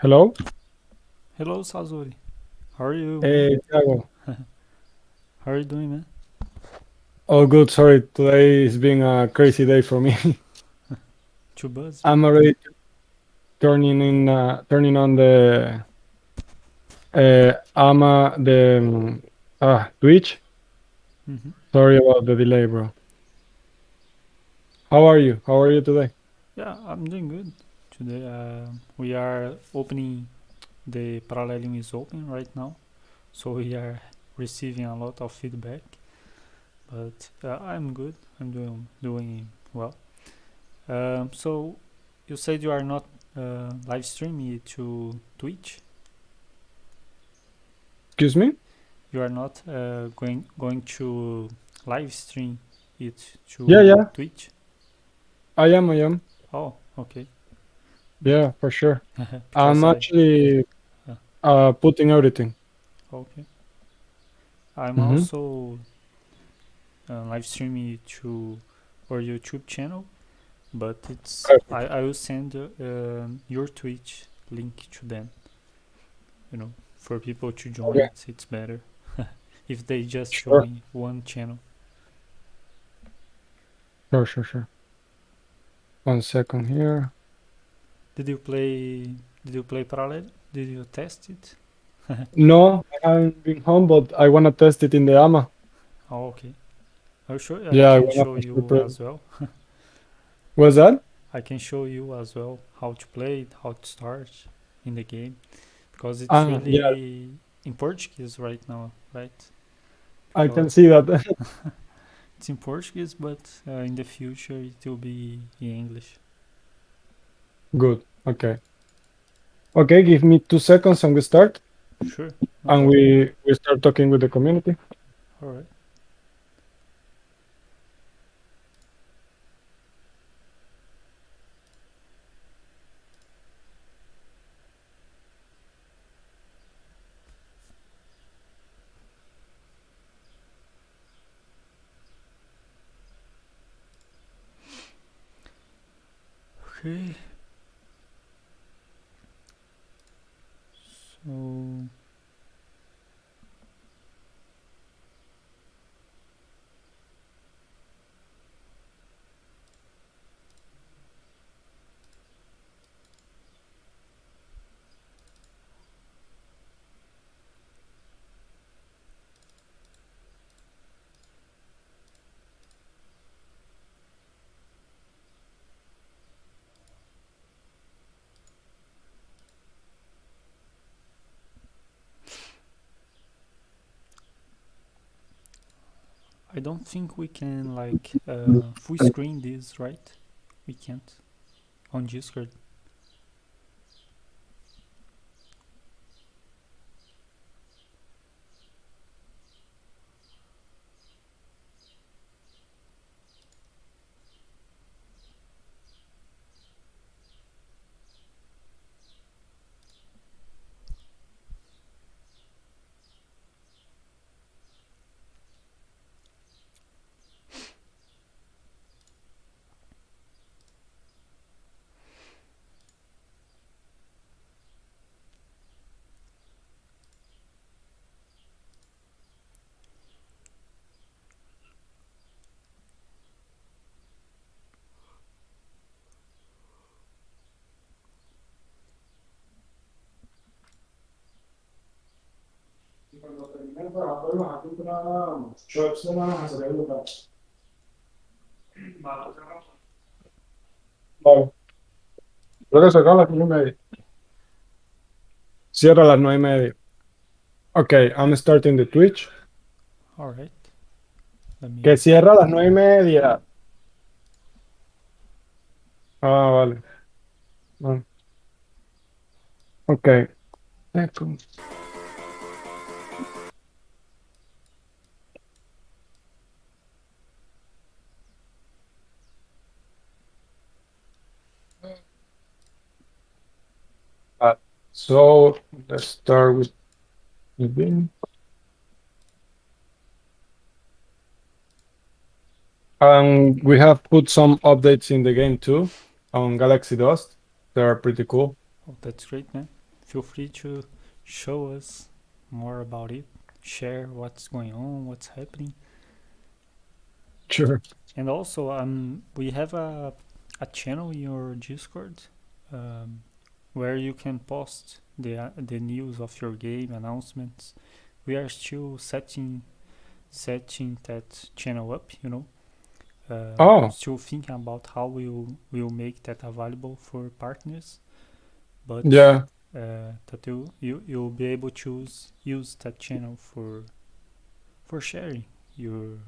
Hello? Hello, Sasori. How are you, man? Hey, Thiago. How are you doing, man? Oh, good. Sorry, today is being a crazy day for me. Too busy? I'm already turning on the Twitch. Mm-hmm. Sorry about the delay, bro. How are you? How are you today? Yeah, I'm doing good. Today, we are opening. The Parallelium is open right now, so we are receiving a lot of feedback. But I'm good. I'm doing well. So you said you are not live streaming it to Twitch. Excuse me? You are not going to live stream it Yeah, to yeah. Twitch. I am. Oh, okay. Yeah, for sure. Because I'm I actually uh, putting everything. okay. I'm Mm-hmm. also live streaming to our YouTube channel, but I will send your Twitch link to them. For people to join Okay. it, it's better if they just Sure. join one channel. Sure. 1 second here. Did you play? Did you play Parallel? Did you test it? No, I haven't been home, but I wanna test it in the AMA. Oh, okay. I'll show. I Yeah, I can wanna show push you the. as well. What's that? I can show you as well how to play it, how to start in the game, because it's Yeah, really in Portuguese right now, right? I can Because see that. it's in Portuguese, but in the future it will be in English. Good. Okay. Okay, give me 2 seconds and we start. Sure, no And problem. we start talking with the community. All right. Okay. So I don't think we can like full screen this, right? We can't on Discord. Vale. Creo que se acaba a las 9:30. Cierra a las 9:30. Okay, I'm starting the Twitch. All right. Let Que me. cierra a las 9:30. Ah, vale. Ah, okay. Second. Uh, so let's start with the bin. We have put some updates in the game too on GalaxyDust. They are pretty cool. Oh, that's great, man. feel free to show us more about it, share what's going on, what's happening. Sure. And also, we have a channel in your Discord where you can post the news of your game announcements. We are still setting that channel up, still thinking about how we'll make that available for partners, but Yeah. that you'll be able to use that channel for sharing your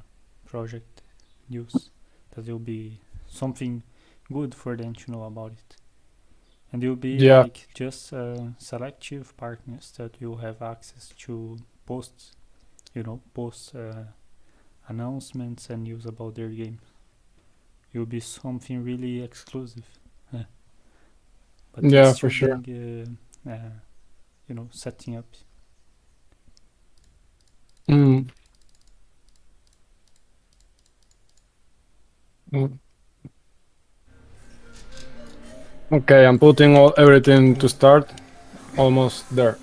project news. That will be something good for them to know about it. And you'll be like just selective partners that will have access to post announcements and news about their game. It will be something really exclusive. But it's for still sure. being, setting up. Mm. Mm. Okay, I'm putting everything to start. Almost there.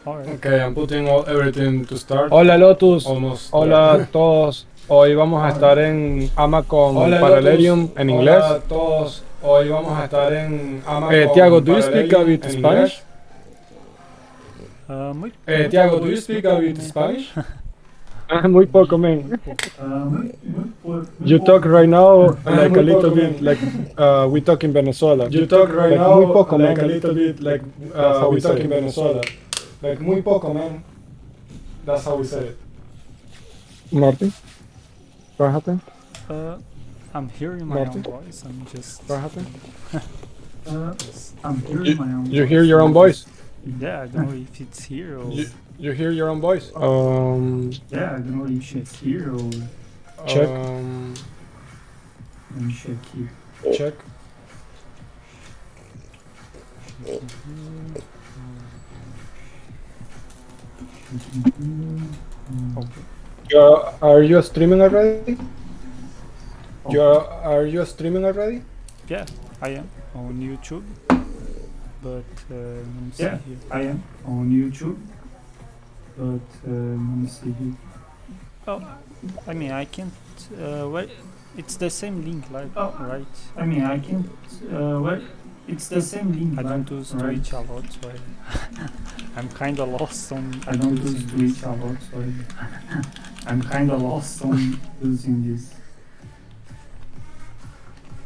Alright. Okay, I'm putting everything to start. Hola Lotus. Almost Hola a todos. Hoy vamos a estar en AMA con Parallelium en inglés. Hola a todos. Hoy vamos a estar en AMA Tiago, con do you speak a Parallelium bit en Spanish? Tiago, do you speak a bit Spanish? Muy poco, man. You Muy talk right now like a Muy little poco, bit man. like we talk in Venezuela. You talk right Like now muy poco, like man. a little bit like That's how we we talk say in it. Venezuela. Like muy poco, man. That's how we say it. Marty, what happened? I'm hearing my Marty? own voice. I'm just. What happened? I'm hearing my own You voice. hear your own voice? Yeah, I don't know if it's here or. You hear your own voice? Yeah, I don't know if it's here or. Check. Let me check here. Check. Okay. Are you streaming already? Are you streaming already? Yeah, I am on YouTube. But let me see here. I am on YouTube. But let me see here. Oh, I mean, I can't. Wait, it's the same link, like, right? I mean, I can. It's the same link. I don't use Twitch a lot, so I'm kind of lost on. I don't use Twitch a lot, so I'm kind of lost on using this.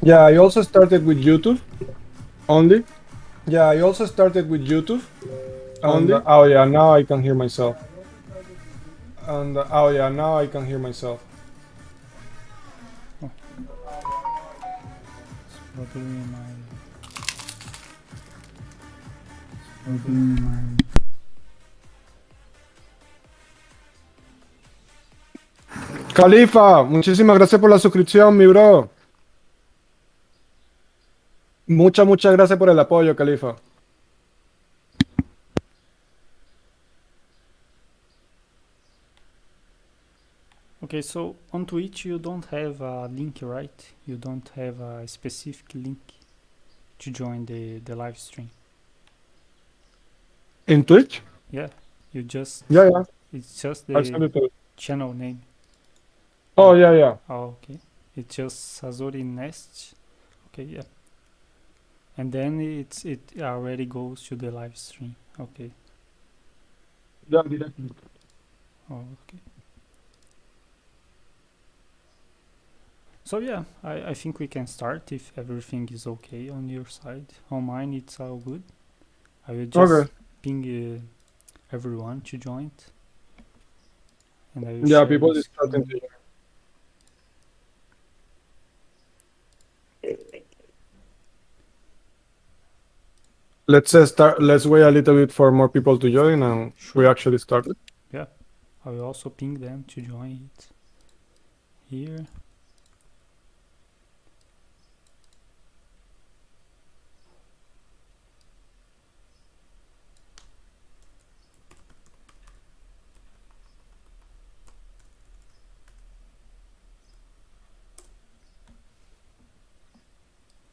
Yeah, I also started with YouTube only. Yeah, I also started with YouTube only. Oh yeah, now I can hear myself. And oh yeah, now I can hear myself. Califa, muchísimas gracias por la suscripción, mi bro. Muchas gracias por el apoyo, Califa. Okay, so on Twitch you don't have a link, right? You don't have a specific link to join the live stream. In Twitch? Yeah, you just. Yeah. It's just I'll send it to you. channel name. Oh yeah. Oh, okay. It's just SasoriNest. Okay, yeah. And then it already goes to the live stream. Okay. Yeah, directly. Oh, okay. So yeah, I think we can start if everything is okay on your side. On mine, it's all good. I will just ping everyone to join it. And I will share people the is starting to join. Let's start. Let's wait a little bit for more people to join, and we actually started. Yeah, I will also ping them to join it here.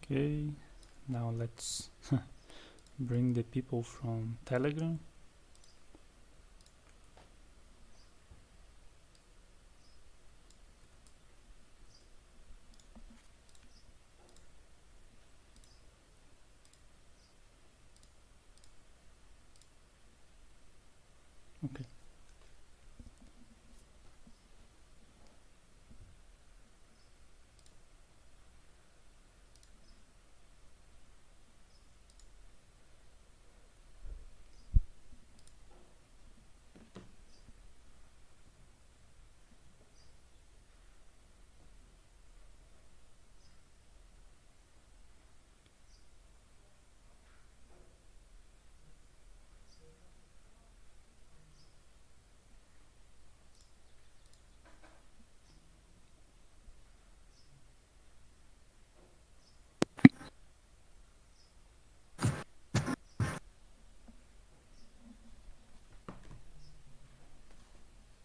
Okay, now let's bring the people from Telegram. Okay.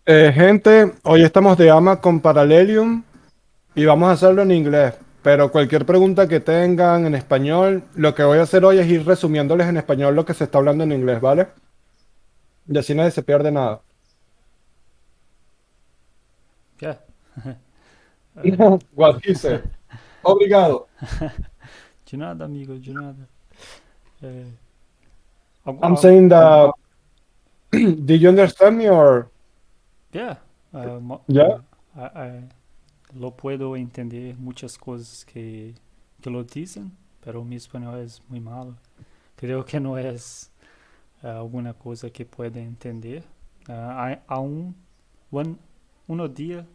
Gente, hoy estamos de ama con Parallelium y vamos a hacerlo en inglés. Pero cualquier pregunta que tengan en español, lo que voy a hacer hoy es ir resumiéndoles en español lo que se está hablando en inglés, ¿vale? Y así nadie se pierde nada. Yeah. Uh, What he said. Obrigado. de nada, amigo, de nada. I'm saying that. Did you understand me or? Yeah. Yeah. Lo puedo entender muchas cosas que lo dicen, pero mi español es muy malo. Creo que no es alguna cosa que pueda entender. Aún, un día,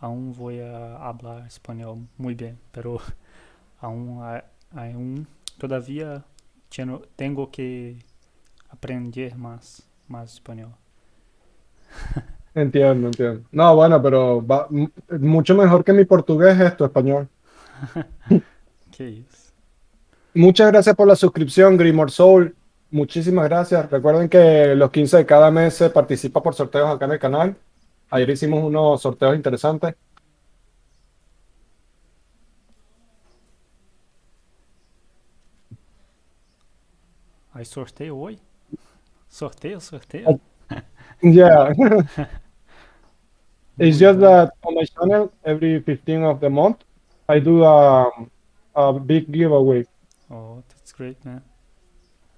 aún voy a hablar español muy bien, pero aún todavía tengo que aprender más español. Entiendo, entiendo. No, bueno, pero mucho mejor que mi portugués es tu español. Que isso. Muchas gracias por la suscripción, Grimor Soul. Muchísimas gracias. Recuerden que los 15 de cada mes se participa por sorteos acá en el canal. Ayer hicimos unos sorteos interesantes. Aí sorteio, oi? Sorteio? Yeah. It's Muy just bueno. that on my channel, every 15th of the month, I do a big giveaway Oh, that's great, man.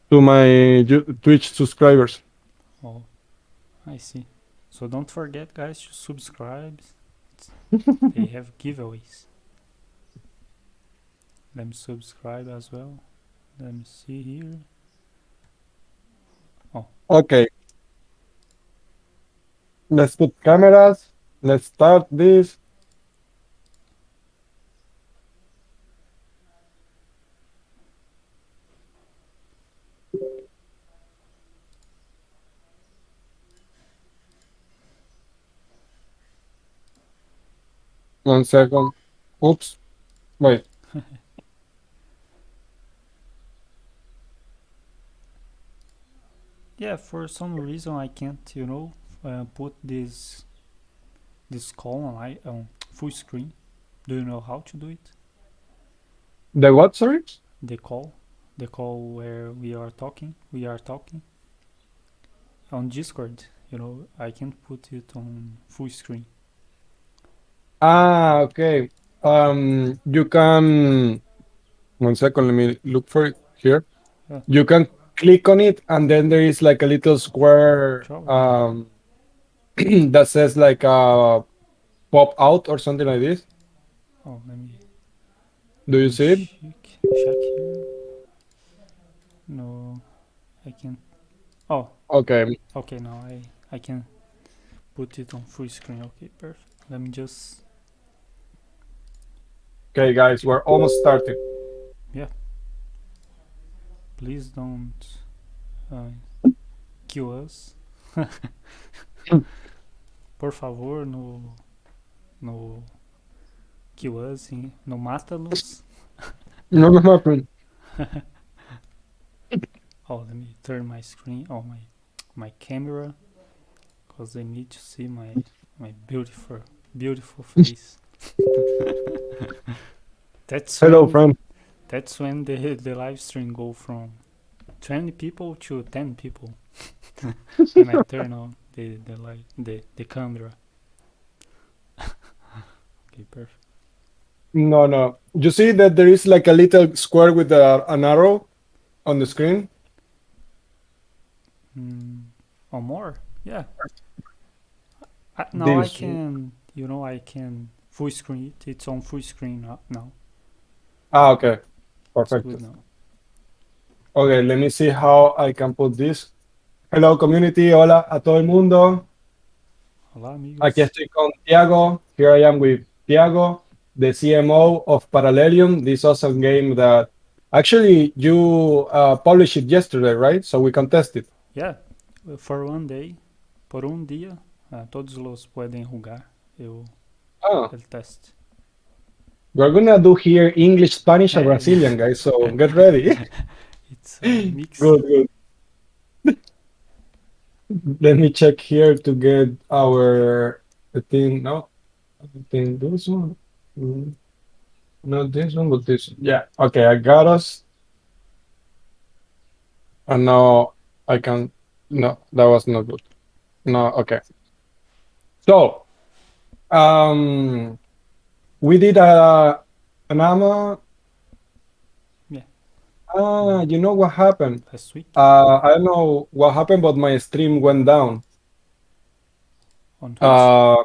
to my Twitch subscribers. Oh, I see. So don't forget, guys, to subscribe. They have giveaways. Let me subscribe as well. Let me see here. Okay. Let's put cameras. Let's start this. One second. Oops. Wait. Yeah, for some reason I can't, put this call on full screen. Do you know how to do it? The what, sorry? The call where we are talking on Discord. I can't put it on full screen. Ah, okay. You can. One second. Let me look for it here. Yeah. You can click on it, and then there is like a little square that says like pop out or something like this. Oh, let me. Do you see it? Check here. No, I can't. Oh, Okay. okay. Now I can put it on full screen. Okay, perfect. Let me just. Okay, guys, we're almost starting. Yeah. Please don't kill us. Por favor, no kill us, no mata-nos. No, no, no. Oh, let me turn my screen on my camera, because I need to see my beautiful face. Hello, friend. That's when the live stream go from 20 people to 10 people when I turn on the light, the camera. Okay, perfect. No. You see that there is like a little square with an arrow on the screen? Or more? Yeah. Now I This. can, I can full screen it. It's on full screen now. Ah, okay. It's Perfect. good now. Okay, let me see how I can put this. Hello, community. Hola a todo el mundo. Hola, Aquí amigos. estoy con Tiago. Here I am with Tiago, the CMO of Parallelium, this awesome game that actually you published it yesterday, right? So we can test it. Yeah, for one day, por un día, todos los pueden jugar. Ah, El test. we're gonna do here English, Spanish, and Hey, Brazilian, guys. So get ready. it's a mix. Good. Let me check here to get our thing. No, I think this one. Mm, Not this one, but this one. Yeah. Okay, I got us. And now I can. No, that was not good. No, okay. So, we did an AMA. Yeah, You know what happened? last week I don't know what happened, but my stream went down. on Twitch. Uh,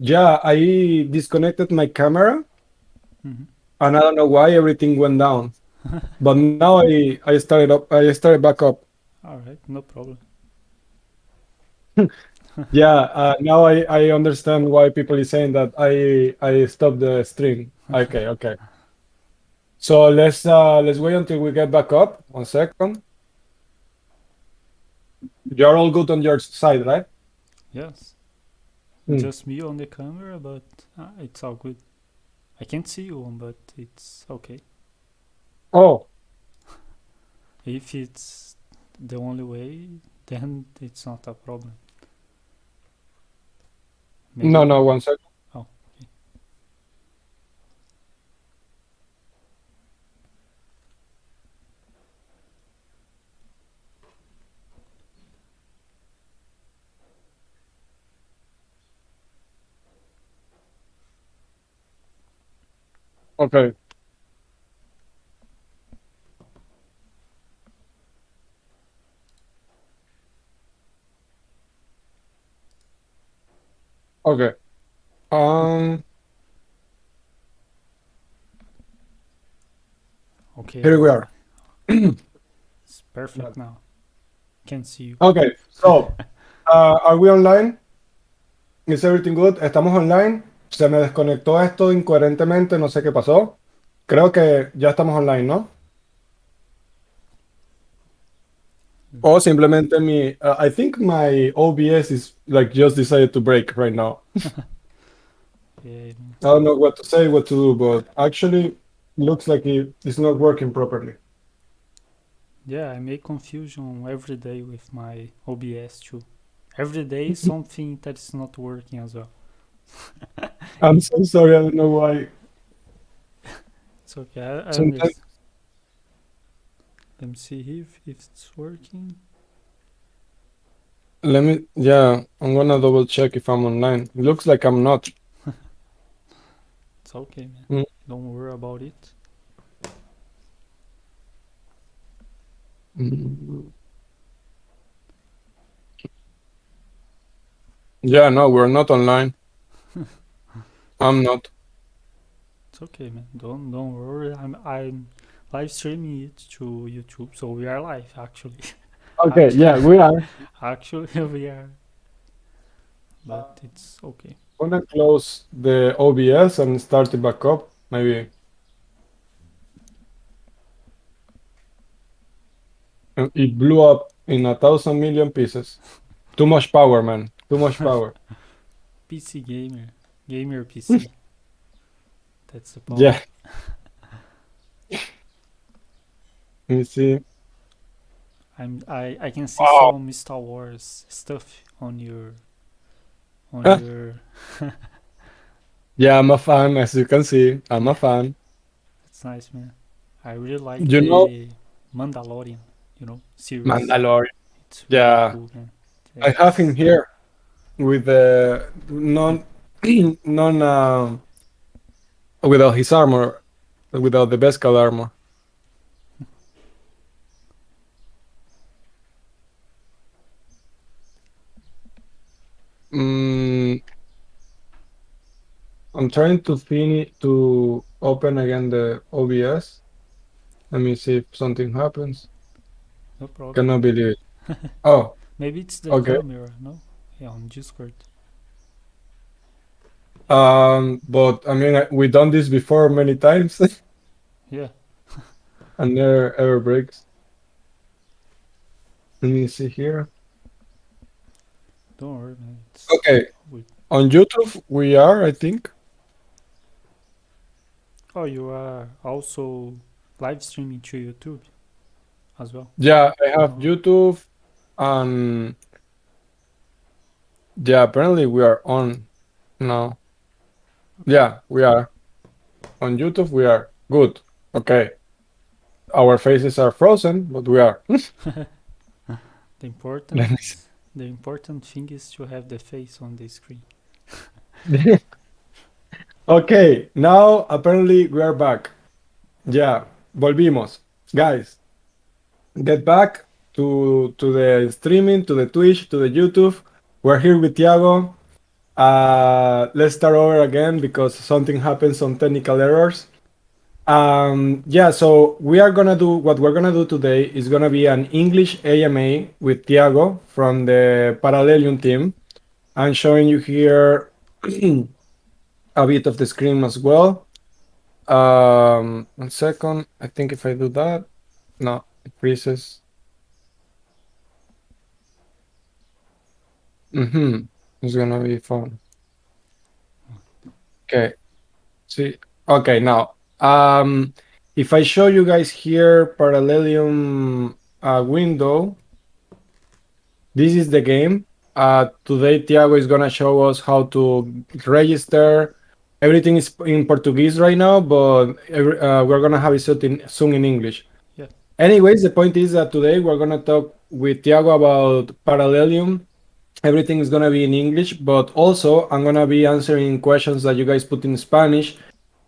yeah, I disconnected my camera, Mm-hmm. and I don't know why everything went down. But now I started up. I started back up. All right, no problem. Yeah, now I understand why people is saying that I stopped the stream. Okay. So let's wait until we get back up. 1 second. You're all good on your side, right? Yes, Hmm. just me on the camera, but it's all good. I can't see you, but it's okay. Oh, If it's the only way, then it's not a problem. Maybe. no, 1 second. Oh, okay. Okay. Okay. Okay, Here we are. it's perfect now. Can see you. Okay, so are we online? Is everything good? ¿Estamos online? Se me desconectó esto incoherentemente, no sé qué pasó. Creo que ya estamos online, ¿no? O simplemente I think my OBS is like just decided to break right now. Yeah, I don't know what to say, what to do, but actually looks like it's not working properly. yeah, I make confusion every day with my OBS too. Every day something that is not working as well. I'm so sorry, I don't know why. It's okay. I Sometimes understand. Let me see if it's working. yeah, I'm gonna double check if I'm online. It looks like I'm not. It's okay, man. Mm. Don't worry about it. Mm. Yeah, no, we're not online. I'm not. It's okay, man. Don't worry. I'm live streaming it to YouTube, so we are live actually. Okay, yeah, we are. Actually, we are, but it's okay. I'm gonna close the OBS and start it back up. Maybe it blew up in 1,000,000,000 pieces. Too much power, man. Too much power. PC gamer PC. That's the power. Yeah. Let me see. I can see Wow. some Star Wars stuff on your Ah, your. yeah, I'm a fan, as you can see. I'm a fan. That's nice, man. I really like You know, the Mandalorian series. Mandalorian. It's really Yeah, cool, man. I have him It's here with the non non without his armor, without the Beskal armor. Mm, I'm trying to finish to open again the OBS. Let me see if something happens. no problem. Cannot believe it. Oh, Maybe it's the okay. camera, no? Yeah, on Discord. But I mean, we done this before many times, Yeah, and never ever breaks. Let me see here. don't worry, man. It's Okay, we. on YouTube we are, I think. Oh, you are also live streaming to YouTube as well. Yeah, I have Oh, YouTube, and yeah, apparently we are on now. okay. Yeah, we are on YouTube. We are good. Okay, our faces are frozen, but we are. The Let important, me see. the important thing is to have the face on the screen. Okay, now apparently we are back. Yeah, volvimos, guys. Get back to the streaming, to the Twitch, to the YouTube. We're here with Tiago. Let's start over again because something happened, some technical errors. Yeah, so we are gonna do what we're gonna do today is gonna be an English AMA with Tiago from the Parallelium team. I'm showing you here a bit of the screen as well. 1 second. I think if I do that, no, it freezes. It's gonna be fun. Okay. See. Okay, now, if I show you guys here Parallelium window, this is the game. Today, Tiago is gonna show us how to register. Everything is in Portuguese right now, but we're gonna have it soon in English. Yeah, Anyways, the point is that today we're gonna talk with Tiago about Parallelium. Everything is gonna be in English, but also I'm gonna be answering questions that you guys put in Spanish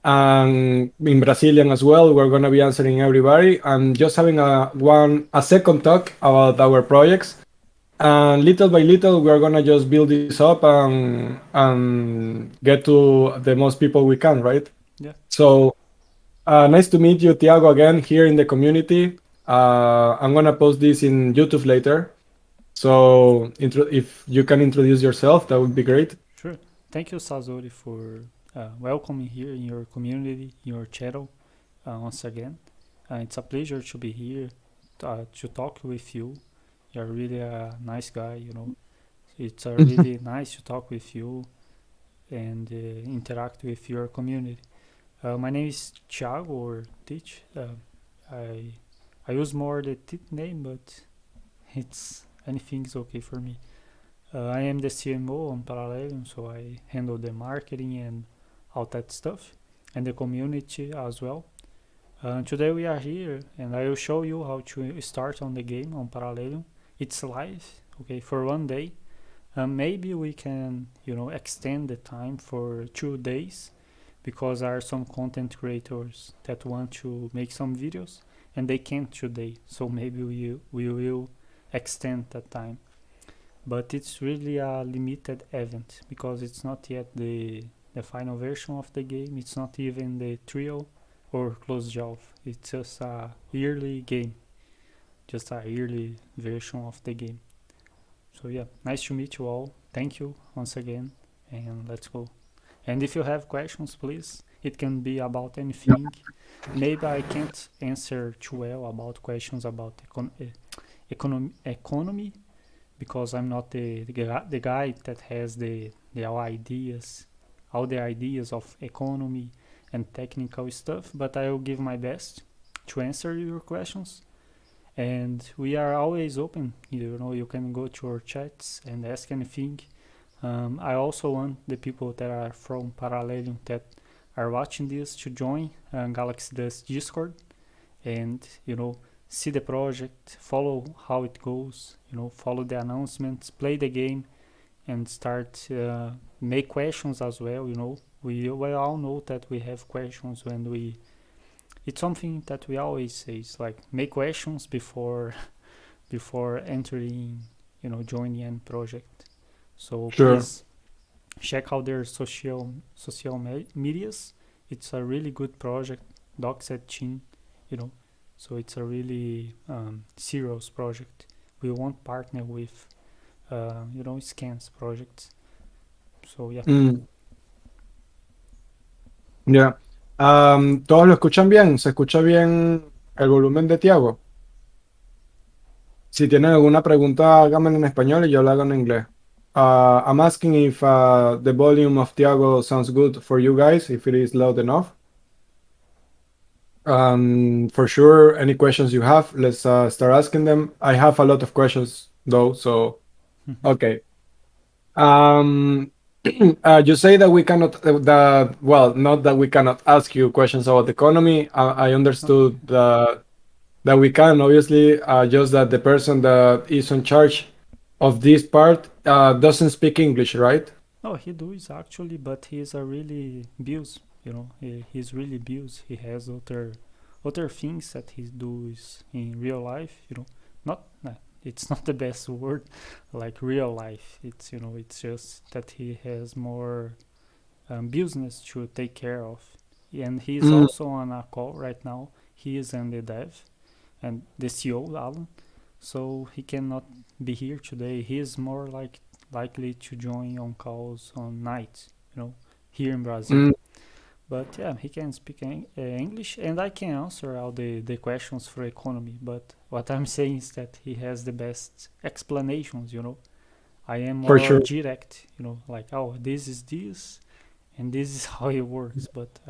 and in Brazilian as well. We're gonna be answering everybody and just having a second talk about our projects. And little by little, we're gonna just build this up and get to the most people we can, right? yeah, So nice to meet you, Tiago, again here in the community. I'm gonna post this in YouTube later. So if you can introduce yourself, that would be great. sure. Thank you, Sasori, for welcoming here in your community, in your channel, once again. It's a pleasure to be here to talk with you. You're really a nice guy. It's really nice to talk with you and interact with your community. My name is Thiago or Teach. I I use more the Tit name, but it's anything is okay for me. I am the CMO on Parallelium, so I handle the marketing and all that stuff, and the community as well. Today we are here, and I will show you how to start on the game on Parallelium. It's live, okay, for 1 day. Maybe we can, extend the time for 2 days because there are some content creators that want to make some videos and they can't today. So maybe we will extend that time. But it's really a limited event because it's not yet the final version of the game. It's not even the trio or closed shelf. It's just a yearly game, just a yearly version of the game. So yeah, nice to meet you all. Thank you once again, and let's go. And if you have questions, please, it can be about anything. Maybe I can't answer too well about questions about economy because I'm not the guy that has the all the ideas of economy and technical stuff. But I will give my best to answer your questions. And we are always open. You can go to our chats and ask anything. I also want the people that are from Parallelium that are watching this to join GalaxyDust Discord and see the project, follow how it goes, follow the announcements, play the game, and start make questions as well. We all know that we have questions when we. It's something that we always say. It's like make questions before entering, joining any project. So Sure. please check out their social medias. It's a really good project, Doxed Team, so it's a really serious project. We won't partner with, scans projects. So yeah. Ya. ¿Todos lo escuchan bien? ¿Se escucha bien el volumen de Tiago? Si tienen alguna pregunta, háganmela en español y yo la hago en inglés. I'm asking if the volume of Tiago sounds good for you guys, if it is loud enough. For sure, any questions you have, let's start asking them. I have a lot of questions though, so okay. You say that we cannot, not that we cannot ask you questions about the economy. I understood that we can, obviously, just that the person that is in charge of this part doesn't speak English, right? No, he does actually, but he's a really abuse. He's really abuse. He has other things that he does in real life. Not it's not the best word, like real life. It's it's just that he has more business to take care of, and he's also on a call right now. He is in the dev and the CEO Alan, so he cannot be here today. He is more likely to join on calls on nights, here in Brazil. But yeah, he can speak English, and I can answer all the questions for economy. But what I'm saying is that he has the best explanations. I am more direct. Like, oh, this is this, and this is how it works. But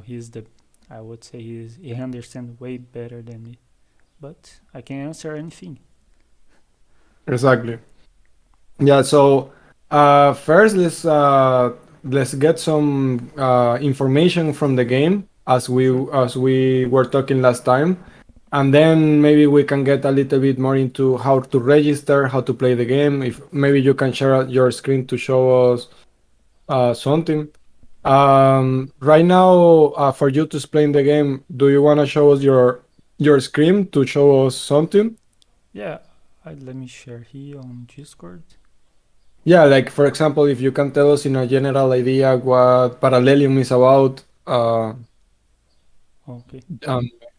he's I would say he understands way better than me. But I can answer anything. Exactly. Yeah. So first, let's get some information from the game as we were talking last time, and then maybe we can get a little bit more into how to register, how to play the game. If maybe you can share your screen to show us something. Right now, for you to explain the game, do you want to show us your screen to show us something? Yeah, let me share here on Discord. Yeah, like for example, if you can tell us in a general idea what Parallelium is about. Okay.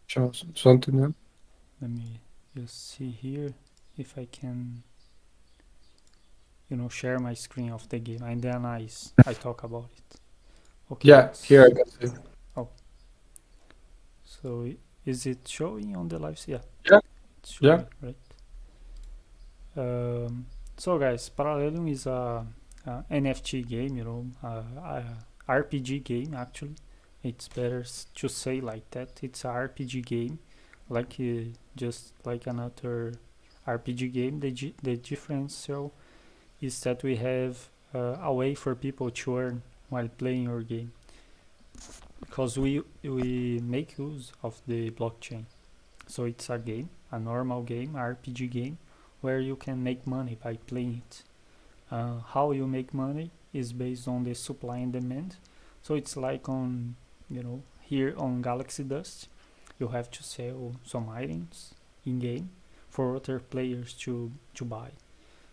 Show something. Yeah. Let me just see here if I can, share my screen of the game, and then I talk about it. Okay. Yeah, here I can see. Oh. So is it showing on the live? Yeah. Yeah. It's showing, right? So guys, Parallelium is a NFT game, a RPG game actually. It's better to say like that. It's a RPG game, like just like another RPG game. The difference is that we have a way for people to earn while playing your game, because we make use of the blockchain. So it's a game, a normal game, RPG game, where you can make money by playing it. How you make money is based on the supply and demand. So it's like on, here on GalaxyDust, you have to sell some items in game for other players to buy.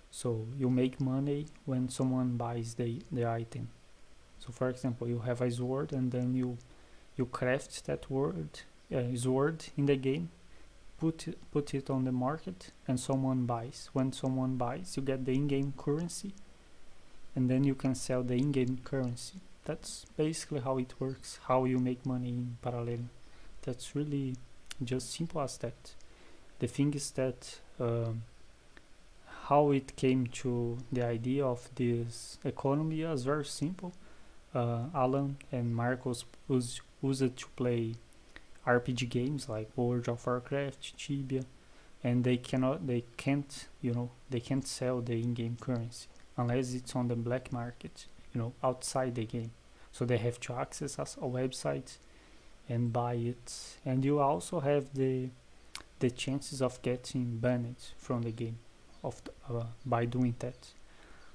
So you make money when someone buys the item. So for example, you have a sword, and then you craft that sword in the game, put it on the market, and someone buys. When someone buys, you get the in-game currency, and then you can sell the in-game currency. That's basically how it works, how you make money in Parallelium. That's really just simple as that. The thing is that how it came to the idea of this economy is very simple. Alan and Marcos use it to play RPG games like World of Warcraft, Tibia, and they can't sell the in-game currency unless it's on the black market, outside the game. So they have to access a website and buy it. And you also have the the chances of getting banned from the game by doing that.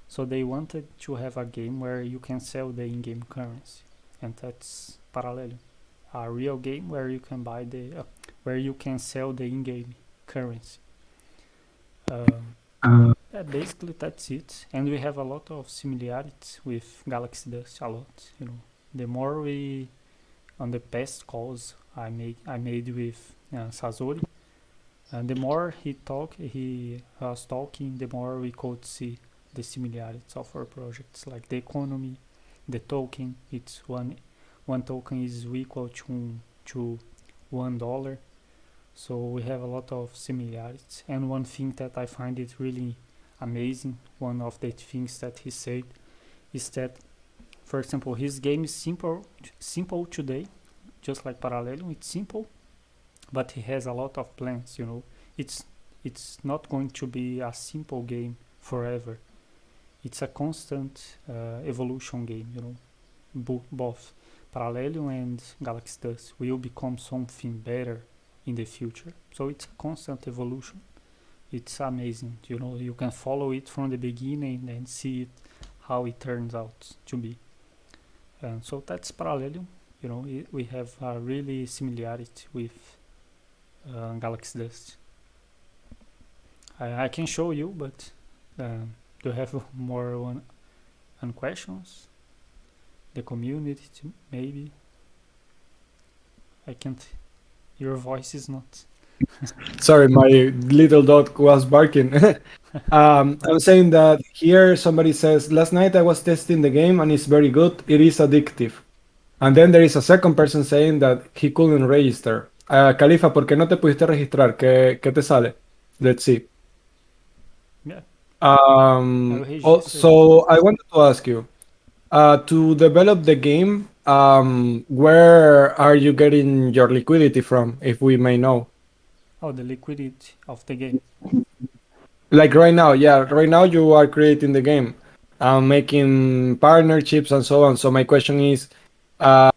So they wanted to have a game where you can sell the in-game currency, and that's Parallelium, a real game where you can buy where you can sell the in-game currency. Yeah, basically that's it, and we have a lot of similarities with GalaxyDust. A lot, The more we on the past calls I made with Sasori, and the more he was talking, the more we could see the similarities of our projects, like the economy, the token. It's one token is equal to $1. So we have a lot of similarities. And one thing that I find it really amazing, one of the things that he said, is that, for example, his game is simple today, just like Parallelium. It's simple, but he has a lot of plans. It's not going to be a simple game forever. It's a constant evolution game. Both Parallelium and GalaxyDust will become something better in the future. So it's a constant evolution. It's amazing. You can follow it from the beginning and see how it turns out to be. So that's Parallelium. We have a really similarity with GalaxyDust. I can show you, but do you have more questions? The community, maybe? I can't. Your voice is not. Sorry, my little dog was barking. I'm saying that here somebody says, last night I was testing the game and it's very good. It is addictive. And then there is a second person saying that he couldn't register. Khalifa, ¿por qué no te pudiste registrar? ¿Qué te sale? Let's see. Yeah. So I wanted to ask you, to develop the game, where are you getting your liquidity from, if we may know? Oh, the liquidity of the game. Like right now, yeah. Right now you are creating the game, making partnerships and so on. So my question is, where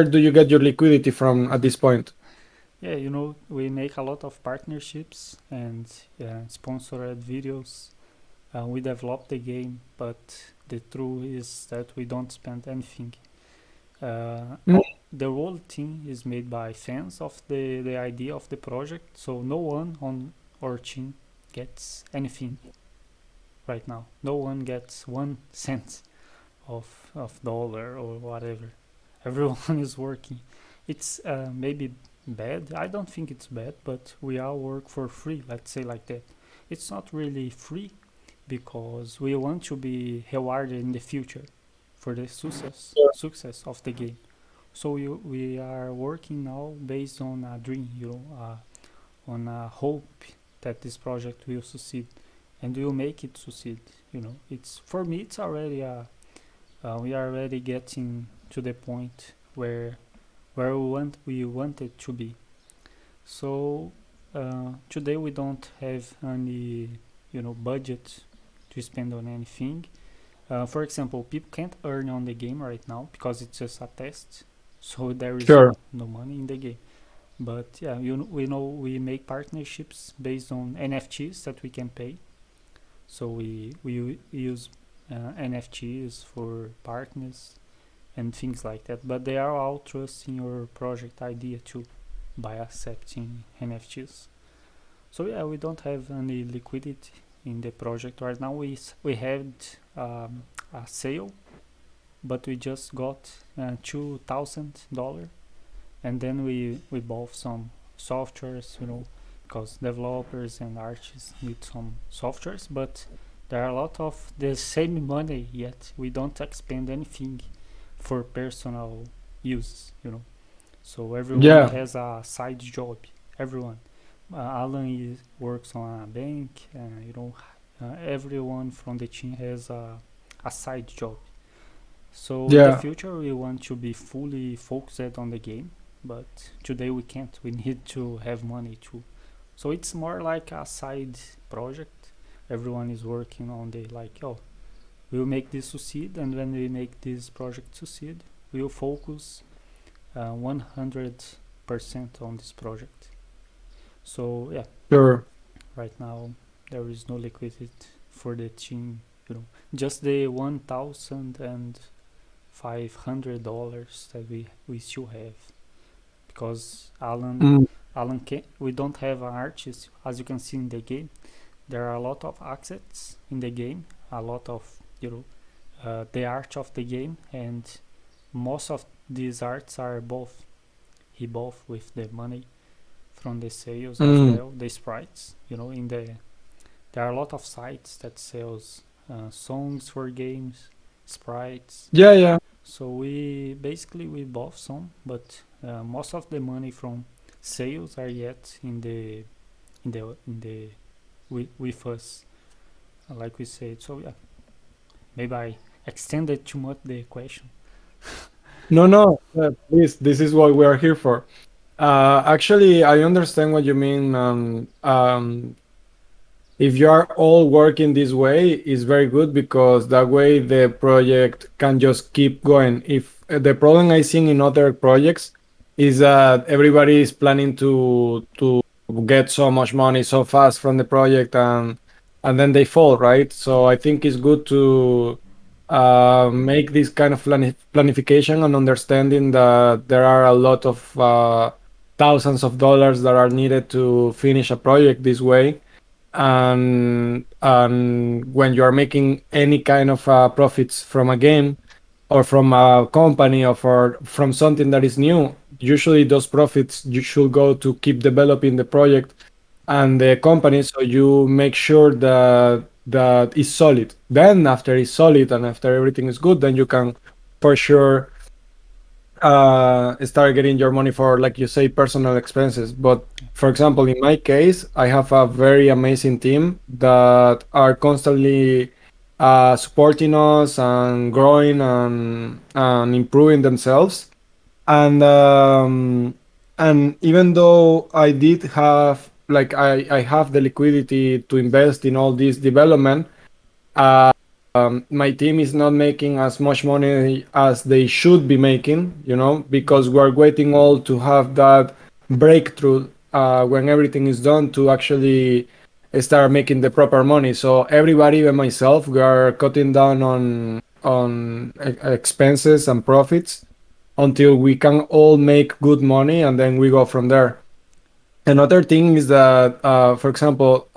do you get your liquidity from at this point? Yeah, we make a lot of partnerships and sponsored videos. We develop the game, but the truth is that we don't spend anything. The whole team is made by fans of the idea of the project, so no one on our team gets anything right now. No one gets 1 cent of dollar or whatever. Everyone is working. It's maybe bad. I don't think it's bad, but we all work for free, let's say like that. It's not really free because we want to be rewarded in the future for the success of the game. So we are working now based on a dream, on a hope that this project will succeed, and we'll make it succeed. It's, for me, it's already we are already getting to the point where we want it to be. So today we don't have any budget to spend on anything. For example, people can't earn on the game right now because it's just a test, so there is no money in the game. But yeah, we make partnerships based on NFTs that we can pay. So we use NFTs for partners and things like that. But they are all trusting your project idea too by accepting NFTs. So yeah, we don't have any liquidity in the project right now. We had a sale, but we just got $2,000, and then we bought some softwares, because developers and artists need some softwares, but there are a lot of the same money, yet we don't expend anything for personal use, So everyone has a side job. Everyone. Alan works on a bank, everyone from the team has a side job. So in the future we want to be fully focused on the game, but today we can't. We need to have money too. So it's more like a side project. Everyone is working on we'll make this succeed, and when we make this project succeed, we'll focus 100% 100% on this project. So yeah, Sure. right now there is no liquidity for the team. Just the $1,500 that we still have, because Mm. Alan can we don't have an artist, as you can see in the game. There are a lot of assets in the game, a lot of the art of the game, and most of these arts are both he bought with the money from the sales as Mm. well, the sprites. There are a lot of sites that sells songs for games, sprites. Yeah, yeah. So we bought some, but most of the money from sales are yet in the with us, like we said. So yeah, maybe I extended too much the question. No, no. This is what we are here for. Actually, I understand what you mean. If you are all working this way, is very good because that way the project can just keep going. If the problem I see in other projects is that everybody is planning to get so much money so fast from the project, and then they fall, right? So I think it's good to make this kind of planification and understanding that there are a lot of thousands of dollars that are needed to finish a project this way. And when you are making any kind of profits from a game or from a company or from something that is new, usually those profits you should go to keep developing the project and the company, so you make sure that is solid. Then after it's solid and after everything is good, then you can for sure start getting your money for, like you say, personal expenses. But for example, in my case, I have a very amazing team that are constantly supporting us and growing and improving themselves. And even though I did have, like, I have the liquidity to invest in all this development, uh, my team is not making as much money as they should be making, because we're waiting all to have that breakthrough when everything is done to actually start making the proper money. So everybody, even myself, we are cutting down on expenses and profits until we can all make good money, and then we go from there. Another thing is that, for example,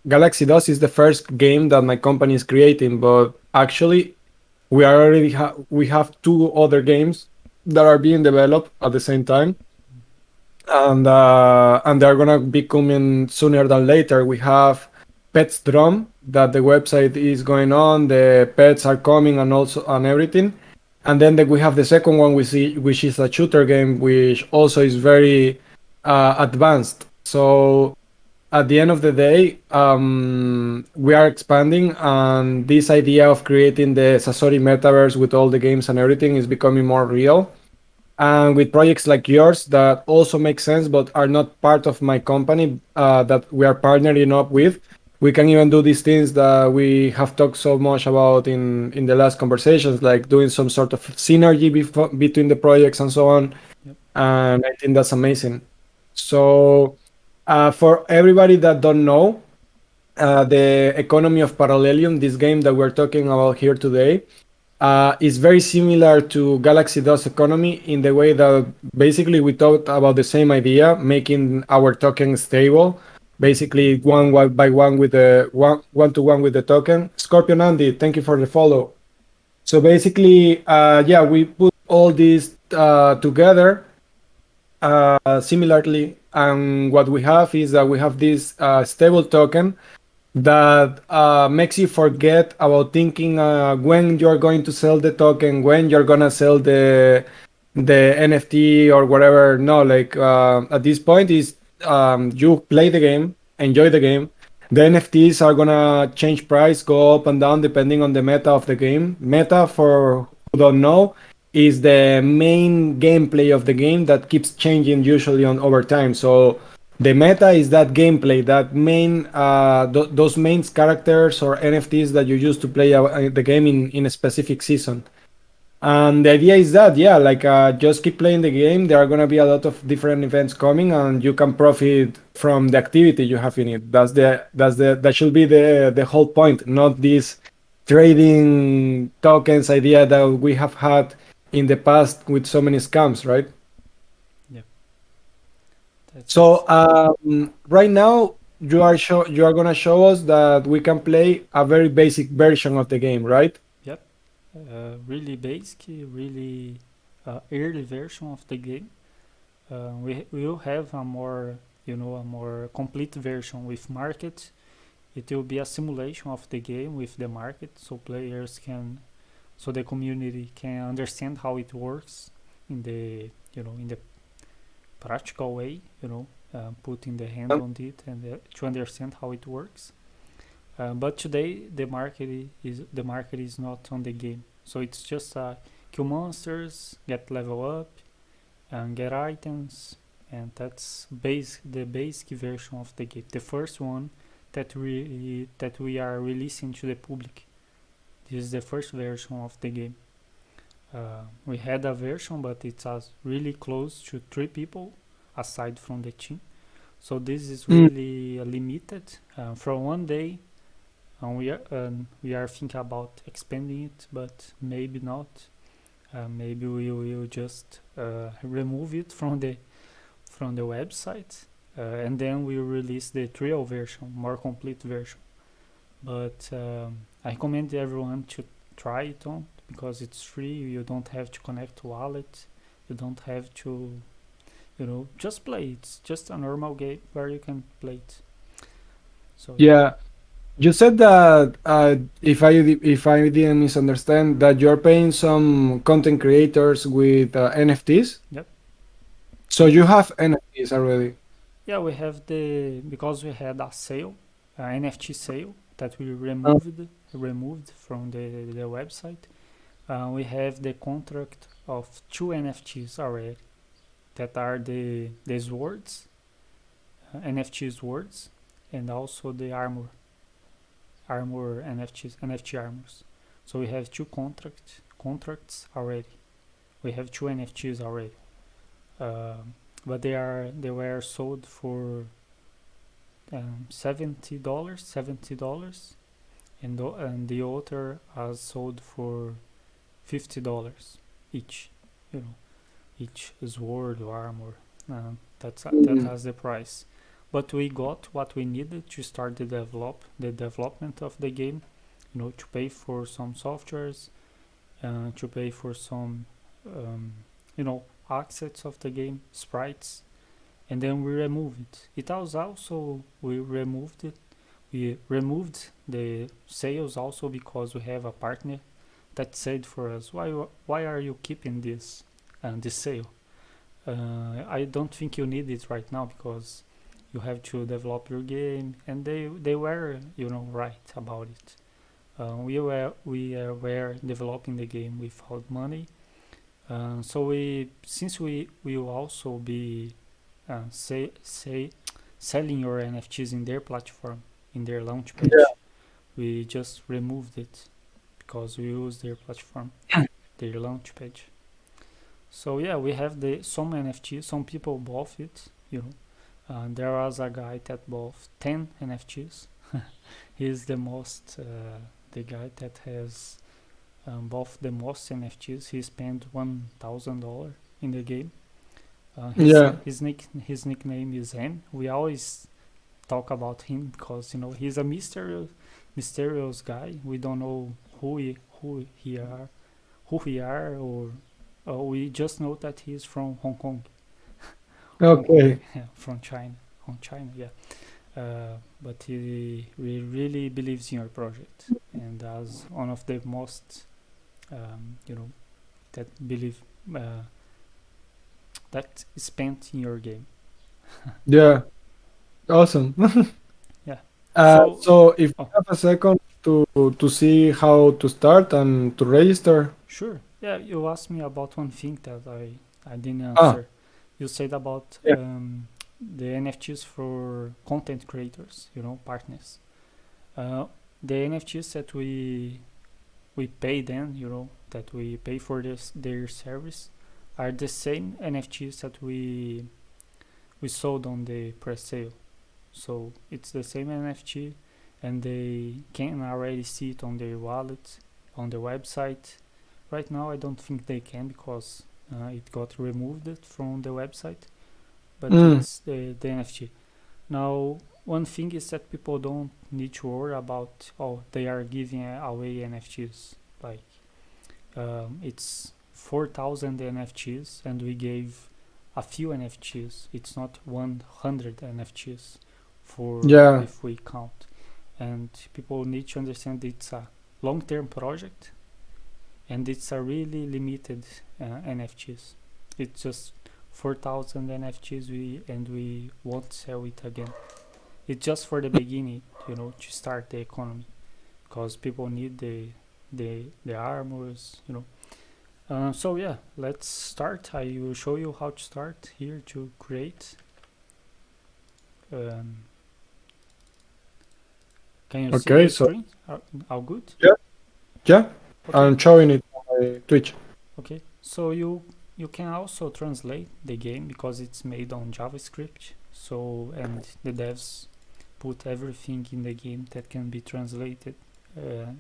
GalaxyDust is the first game that my company is creating, but actually, we have two other games that are being developed at the same time, and they're gonna be coming sooner than later. We have Pets Drum that the website is going on, the pets are coming, and also and everything. And then we have the second one, which is a shooter game, which also is very advanced. So at the end of the day, we are expanding, and this idea of creating the Sasori metaverse with all the games and everything is becoming more real. And with projects like yours that also make sense but are not part of my company, that we are partnering up with, we can even do these things that we have talked so much about in the last conversations, like doing some sort of synergy between the projects and so on. Yep. And I think that's amazing. So for everybody that don't know, the economy of Parallelium, this game that we're talking about here today, is very similar to GalaxyDust economy in the way that basically we talked about the same idea, making our token stable, basically one by one with the one to one with the token. Scorpion Andy, thank you for the follow. So basically, yeah, we put all these together similarly, and what we have is that we have this stable token that makes you forget about thinking when you're going to sell the token, when you're gonna sell the NFT or whatever. No, like at this point is you play the game, enjoy the game. The NFTs are gonna change price, go up and down depending on the meta of the game. Meta, for who don't know, is the main gameplay of the game that keeps changing usually on over time. So the meta is that gameplay, that main those main characters or NFTs that you use to play the game in a specific season. And the idea is that, yeah, like just keep playing the game. There are gonna be a lot of different events coming, and you can profit from the activity you have in it. That should be the whole point, not this trading tokens idea that we have had in the past with so many scams, right? Yeah, that's it. So right now you are gonna show us that we can play a very basic version of the game, right? Yep, really basic, really early version of the game. We will have a more, a more complete version with market. It will be a simulation of the game with the market, so so the community can understand how it works in the, in the practical way, putting the hand on it and to understand how it works. But today the market is not on the game, so it's just kill monsters, get level up, and get items, and that's the basic version of the game. The first one that we are releasing to the public. This is the first version of the game. We had a version, but it's really close to 3 people aside from the team. So this is really limited. For one day, and we are thinking about expanding it, but maybe not. Maybe we will just remove it from the website, and then we will release the trial version, more complete version. But I recommend everyone to try it on, because it's free. You don't have to connect to wallet. You don't have to, just play. It's just a normal game where you can play it. So Yeah. You said that if I didn't misunderstand, that you're paying some content creators with NFTs. Yep. So you have NFTs already. yeah, we have because we had a sale, NFT sale that we Uh, removed from the website. We have the contract of 2 NFTs already, that are the swords, NFT swords, and also the armor NFTs, NFT armors. So we have 2 contracts already. We have 2 NFTs already, but they were sold for $70, and the other has sold for $50 each. Each sword or armor. That has the price. But we got what we needed to start the development of the game. To pay for some softwares, to pay for some, assets of the game, sprites, and then we removed it. It was also we removed it. We removed the sales also because we have a partner that said for us, why are you keeping this sale? I don't think you need it right now, because you have to develop your game, and they were right about it. We were developing the game without money, so since we will also be selling your NFTs in their platform, in their launch page, we just removed it because we use their platform, their launch page. So yeah, we have some NFTs. Some people bought it. There was a guy that bought 10 NFTs. He's the guy that has bought the most NFTs. He spent $1,000 in the game. Yeah. His nickname is N. We always talk about him because he's a mysterious guy. We don't know who he are, or we just know that he's from Hong Kong. Okay. Yeah, from China. Yeah. But he really believes in your project, and as one of the most, that believe that spent in your game. Yeah. Awesome. Yeah. So if you have a second to see how to start and to register. Sure. Yeah, you asked me about one thing that I didn't answer. You said about the NFTs for content creators, partners. The NFTs that we we pay them, that we pay for their service, are the same NFTs that we sold on the pre-sale. So it's the same NFT, and they can already see it on their wallet, on the website. Right now, I don't think they can because it got removed from the website, but it's the NFT. Now, one thing is that people don't need to worry about, they are giving away NFTs. Like, it's 4,000 NFTs, and we gave a few NFTs. It's not 100 NFTs if we count. And people need to understand it's a long-term project, and it's a really limited NFTs. It's just 4,000 NFTs, we won't sell it again. It's just for the beginning, to start the economy, because people need the armors, So yeah, let's start. I will show you how to start here to create. Can you see the screen? All good? Yeah. Okay. I'm showing it on my Twitch. Okay, so you can also translate the game because it's made on JavaScript. So, and the devs put everything in the game that can be translated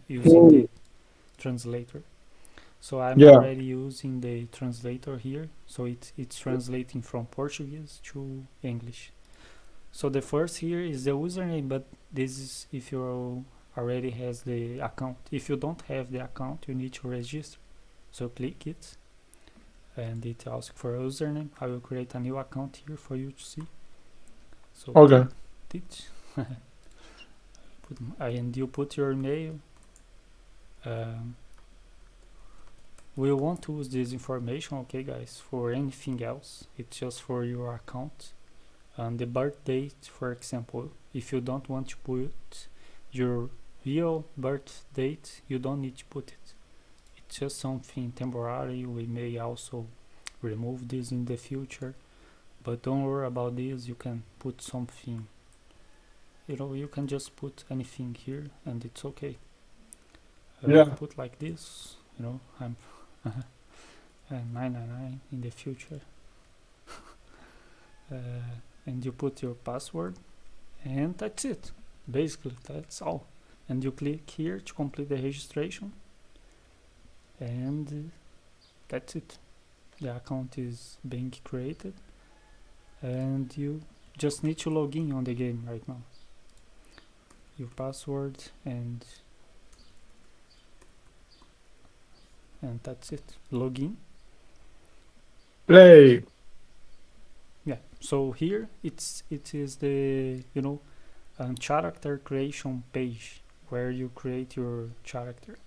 using the translator. So I'm already using the translator here. So it's translating from Portuguese to English. So the first here is the username, but this is if you already has the account. If you don't have the account, you need to register. So click it, and it asks for a username. I will create a new account here for you to see. So okay. And you put your email. We won't use this information, okay, guys, for anything else. It's just for your account. And the birth date, for example, if you don't want to put your real birth date, you don't need to put it. It's just something temporary. We may also remove this in the future, but don't worry about this. You can put something, you can just put anything here and it's okay. Put like this, I'm 999 in the future. And you put your password, and that's it. Basically, that's all. And you click here to complete the registration, and that's it. The account is being created, and you just need to log in on the game right now. Your password, and that's it. Login. Play. Yeah. So here it is the character creation page where you create your character.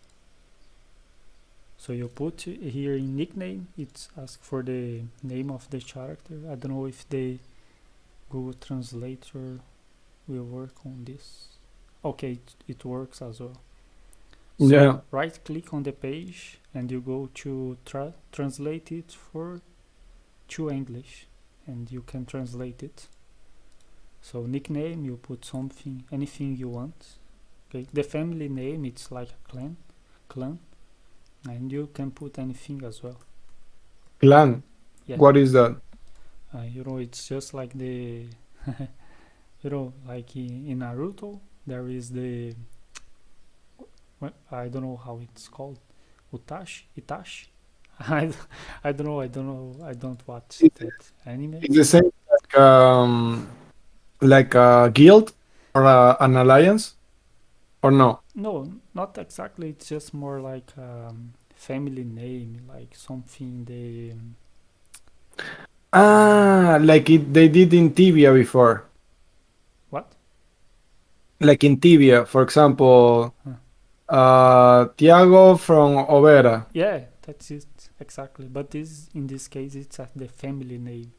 So you put here in nickname. It's asked for the name of the character. I don't know if the Google Translator will work on this. Okay, it works as well. So right click on the page and you go to translate it to English, and you can translate it. So nickname, you put something, anything you want. Okay, the family name, it's like a clan, and you can put anything as well. Clan. Yeah. What is that? It's just like the like in Naruto, there is the I don't know how it's called. Itachi. I don't know. I don't watch that anime. It's the same like a guild or an alliance, or no? No, not exactly. It's just more like family name, like something they. Like they did in Tibia before. What? Like in Tibia, for example. Tiago from Overa. Yeah, that's it exactly. But in this case, it's the family name.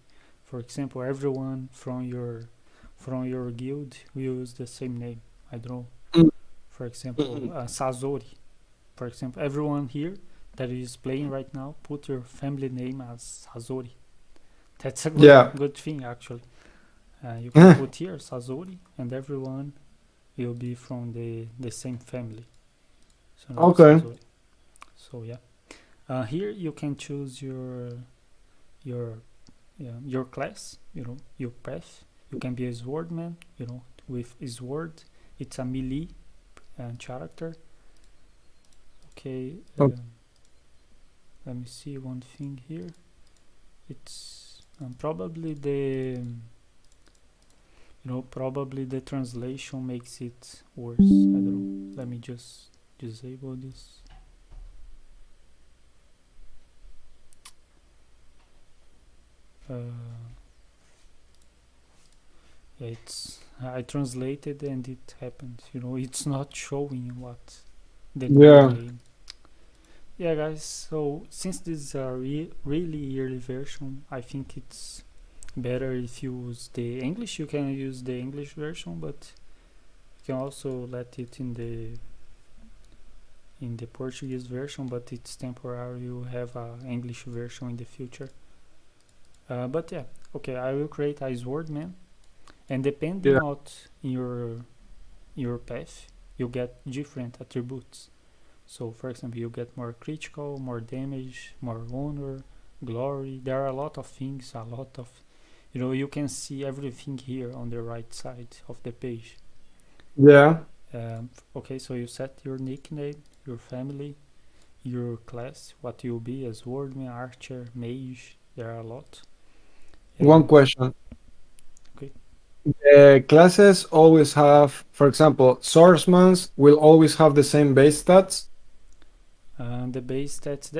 For example, everyone from your guild will use the same name. I don't know. For example, Sasori. For example, everyone here that is playing right now, put your family name as Sasori. That's a good thing actually. You can put here Sasori, and everyone will be from the same family. So okay. So yeah, here you can choose your class, your path. You can be a swordman, with a sword. It's a melee character. Okay, Okay. let me see one thing here. It's probably the translation makes it worse. I don't know. Let me just disable this. It's I translated and it happened. It's not showing what the new Yeah. name. Yeah, guys. So since this is a really early version, I think it's better if you use the English. You can use the English version, but you can also let it in the Portuguese version. But it's temporary. You have a English version in the future. But yeah, okay. I will create a swordman, and depending Yeah. on your path, you get different attributes. So for example, you get more critical, more damage, more honor, glory. There are a lot of things, a lot of, you can see everything here on the right side of the page. Yeah. Okay, so you set your nickname, your family, your class, what you'll be, as swordman, archer, mage. There are a lot. One And question. okay. The classes always have, for example, swordsmans will always have the same base stats. The base stats,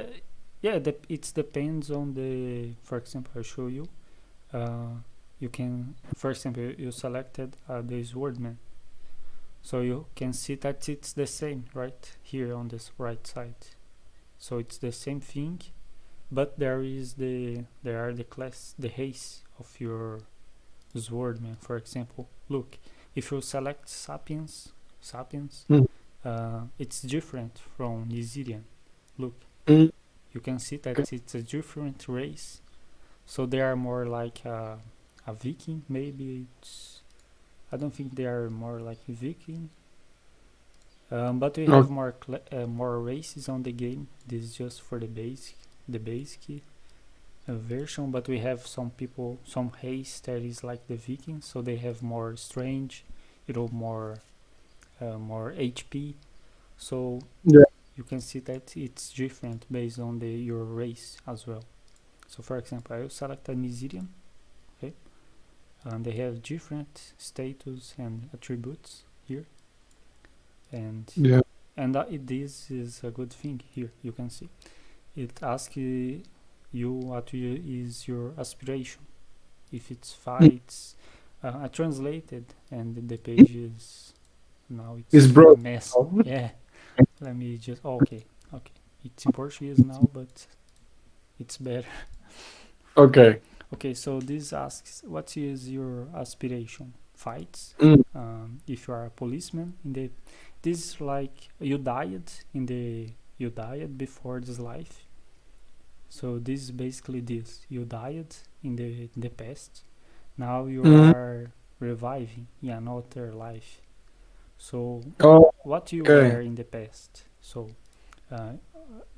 it depends on the. For example, I'll show you. You can, for example, you selected the swordman, so you can see that it's the same right here on this right side. So it's the same thing, but there are the class, the race of your swordman. For example, look, if you select sapiens, Mm. it's different from Nizirian. Look, Mm. you can see Okay. that it's a different race. So they are more like a Viking. Maybe I don't think they are more like Viking. But we have more races on the game. This is just for the basic version. But we have some race that is like the Vikings, so they have more strange, more HP. So Yeah. you can see that it's different based on your race as well. So for example, I will select a Nizirian, okay, and they have different status and attributes here, and Yeah. this is a good thing. Here you can see it asks you what is your aspiration. If it's Mm. fights, I translated, and the page is now It's it's a broke. mess. Yeah, let me just okay. It's in Portuguese now, but it's better. Okay. Okay, so this asks, what is your aspiration? Fights. Mm. If you are a policeman this is like you died before this life. So this is basically this. You died in the past. Now you Mm. are reviving in another life. So Oh, what you okay. were in the past? So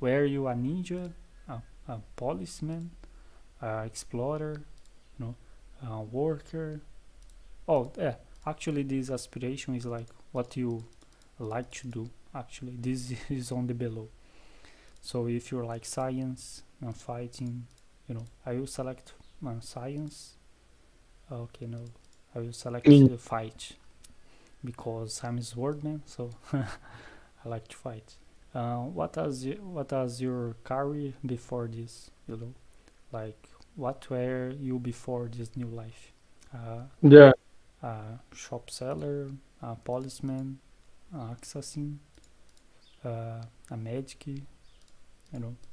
were you a ninja, a policeman, explorer, a worker? Oh, yeah. Actually, this aspiration is like what you like to do. Actually, this is on the below. So if you're like science and fighting, I will select science. Okay, no, I will select fight because I'm a swordman, so I like to fight. What was your career before this? Like what were you before this new life? Yeah. Shop seller, a policeman, assassin, a medic.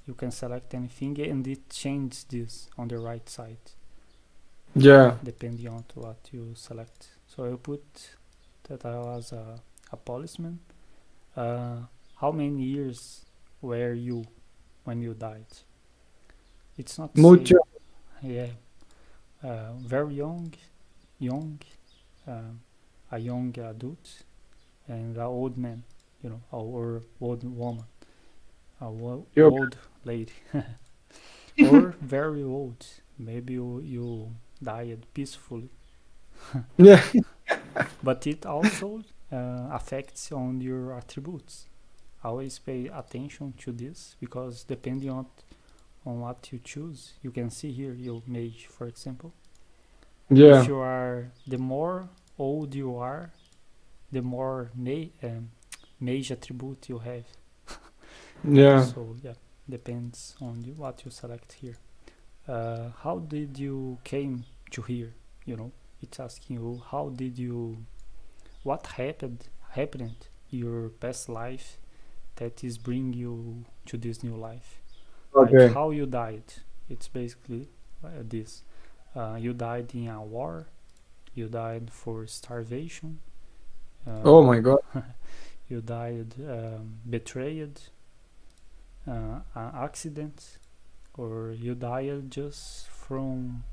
You can select anything, and it changes this on the right side. Yeah. Depending on what you select. So I put that I was a policeman. How many years were you when you died? It's not Mucho. saying. Yeah, very young, uh, a young adult, and an old man, or old woman. You're old lady. Or very old. Maybe you died peacefully. yeah, But it also affects on your attributes. Always pay attention to this, because depending on what you choose, you can see here your mage, for example. If yeah, you are, the more old you are, the more mage attribute you have. yeah. So yeah, depends on what you select here. How did you came to here? You know, it's asking you how did you, what happened your past life that is bring you to this new life, like Okay. how you died. It's basically this. You died in a war, you died for starvation, Oh uh, my God. you died betrayed, an accident, or you died just from,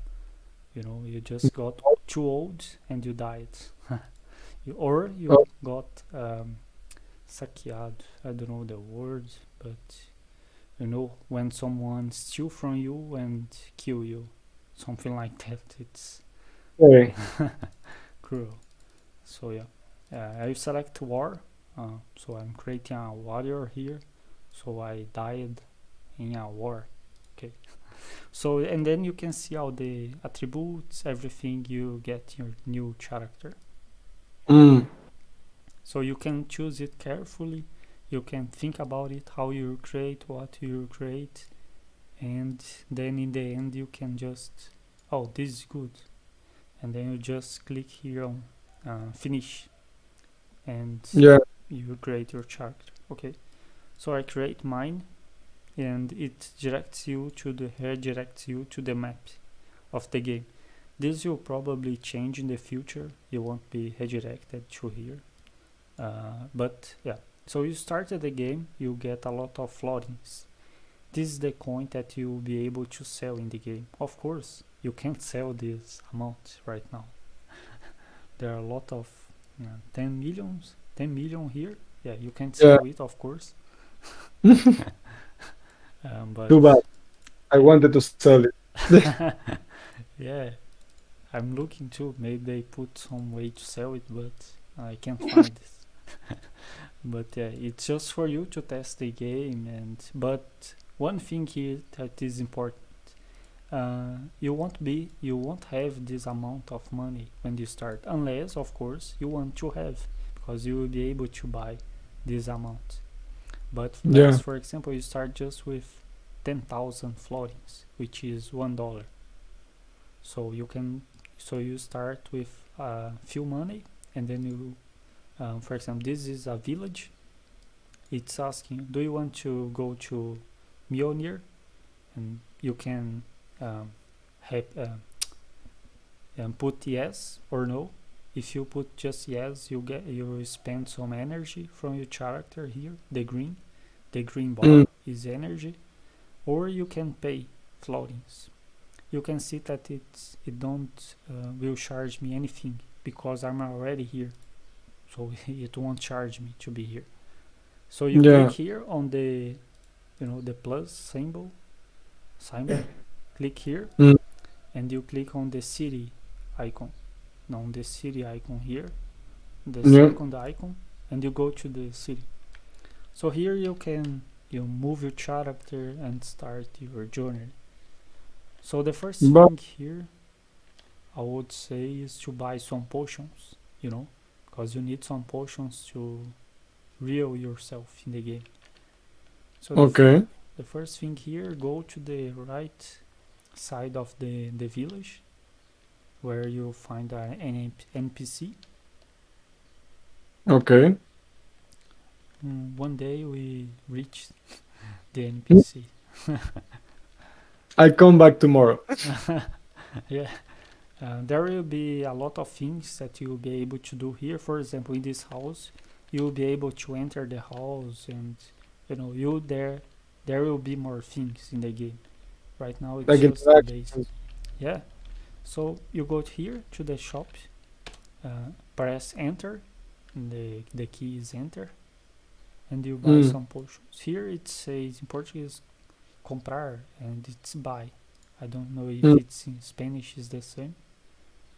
you just got too old and you died. Or Oh, you got saqueado. I don't know the word, but when someone steal from you and kill you, something like that. It's okay. cruel. So yeah, I select war. So I'm creating a warrior here. So I died in a war. Okay. So and then you can see all the attributes, everything you get your new character. Mm, So you can choose it carefully. You can think about it, how you create, what you create, and then in the end you can just, oh, this is good, and then you just click here on finish, and yeah. you create your character. Okay, so I create mine, and it redirects you to the map of the game. This will probably change in the future. You won't be redirected to here. But yeah, so you started the game, you get a lot of floatings. This is the coin that you will be able to sell in the game. Of course, you can't sell this amount right now. There are a lot of 10 million here. Yeah, you can't Yeah. sell it, of course. Too But bad. I yeah, wanted to sell it. yeah, I'm looking too. Maybe they put some way to sell it, but I can't find it. But yeah, it's just for you to test the game. And but one thing here that is important, you won't have this amount of money when you start, unless of course you want to have, because you will be able to buy this amount. But let's, Yeah. for example, you start just with 10,000 florins, which is $1. So you start with few money, and then you, for example, this is a village. It's asking, do you want to go to Mjolnir? And you can um, have, put yes or no. If you put just yes, you spend some energy from your character here. The green bar Mm, is energy, or you can pay floatings. You can see that it don't will charge me anything, because I'm already here, so it won't charge me to be here. So you click yeah. here on the, the plus symbol. Click here, Mm, and you click on the city icon. Now on the city icon here, the yeah. second icon, and you go to the city. So here you can move your character and start your journey. So the first But thing here I would say is to buy some potions, because you need some potions to heal yourself in the game. So okay. the first thing here, go to the right side of the village, where you'll find an NPC. Okay. One day we reach the NPC. I come back tomorrow. Yeah, there will be a lot of things that you'll be able to do here. For example, in this house, you'll be able to enter the house, and there will be more things in the game. Right now, it's Like just the base. interactions. Yeah. So you go here to the shop, press enter, and the key is enter. and you buy some potions. Here it says in Portuguese comprar and it's buy. I don't know if it's in Spanish is the same.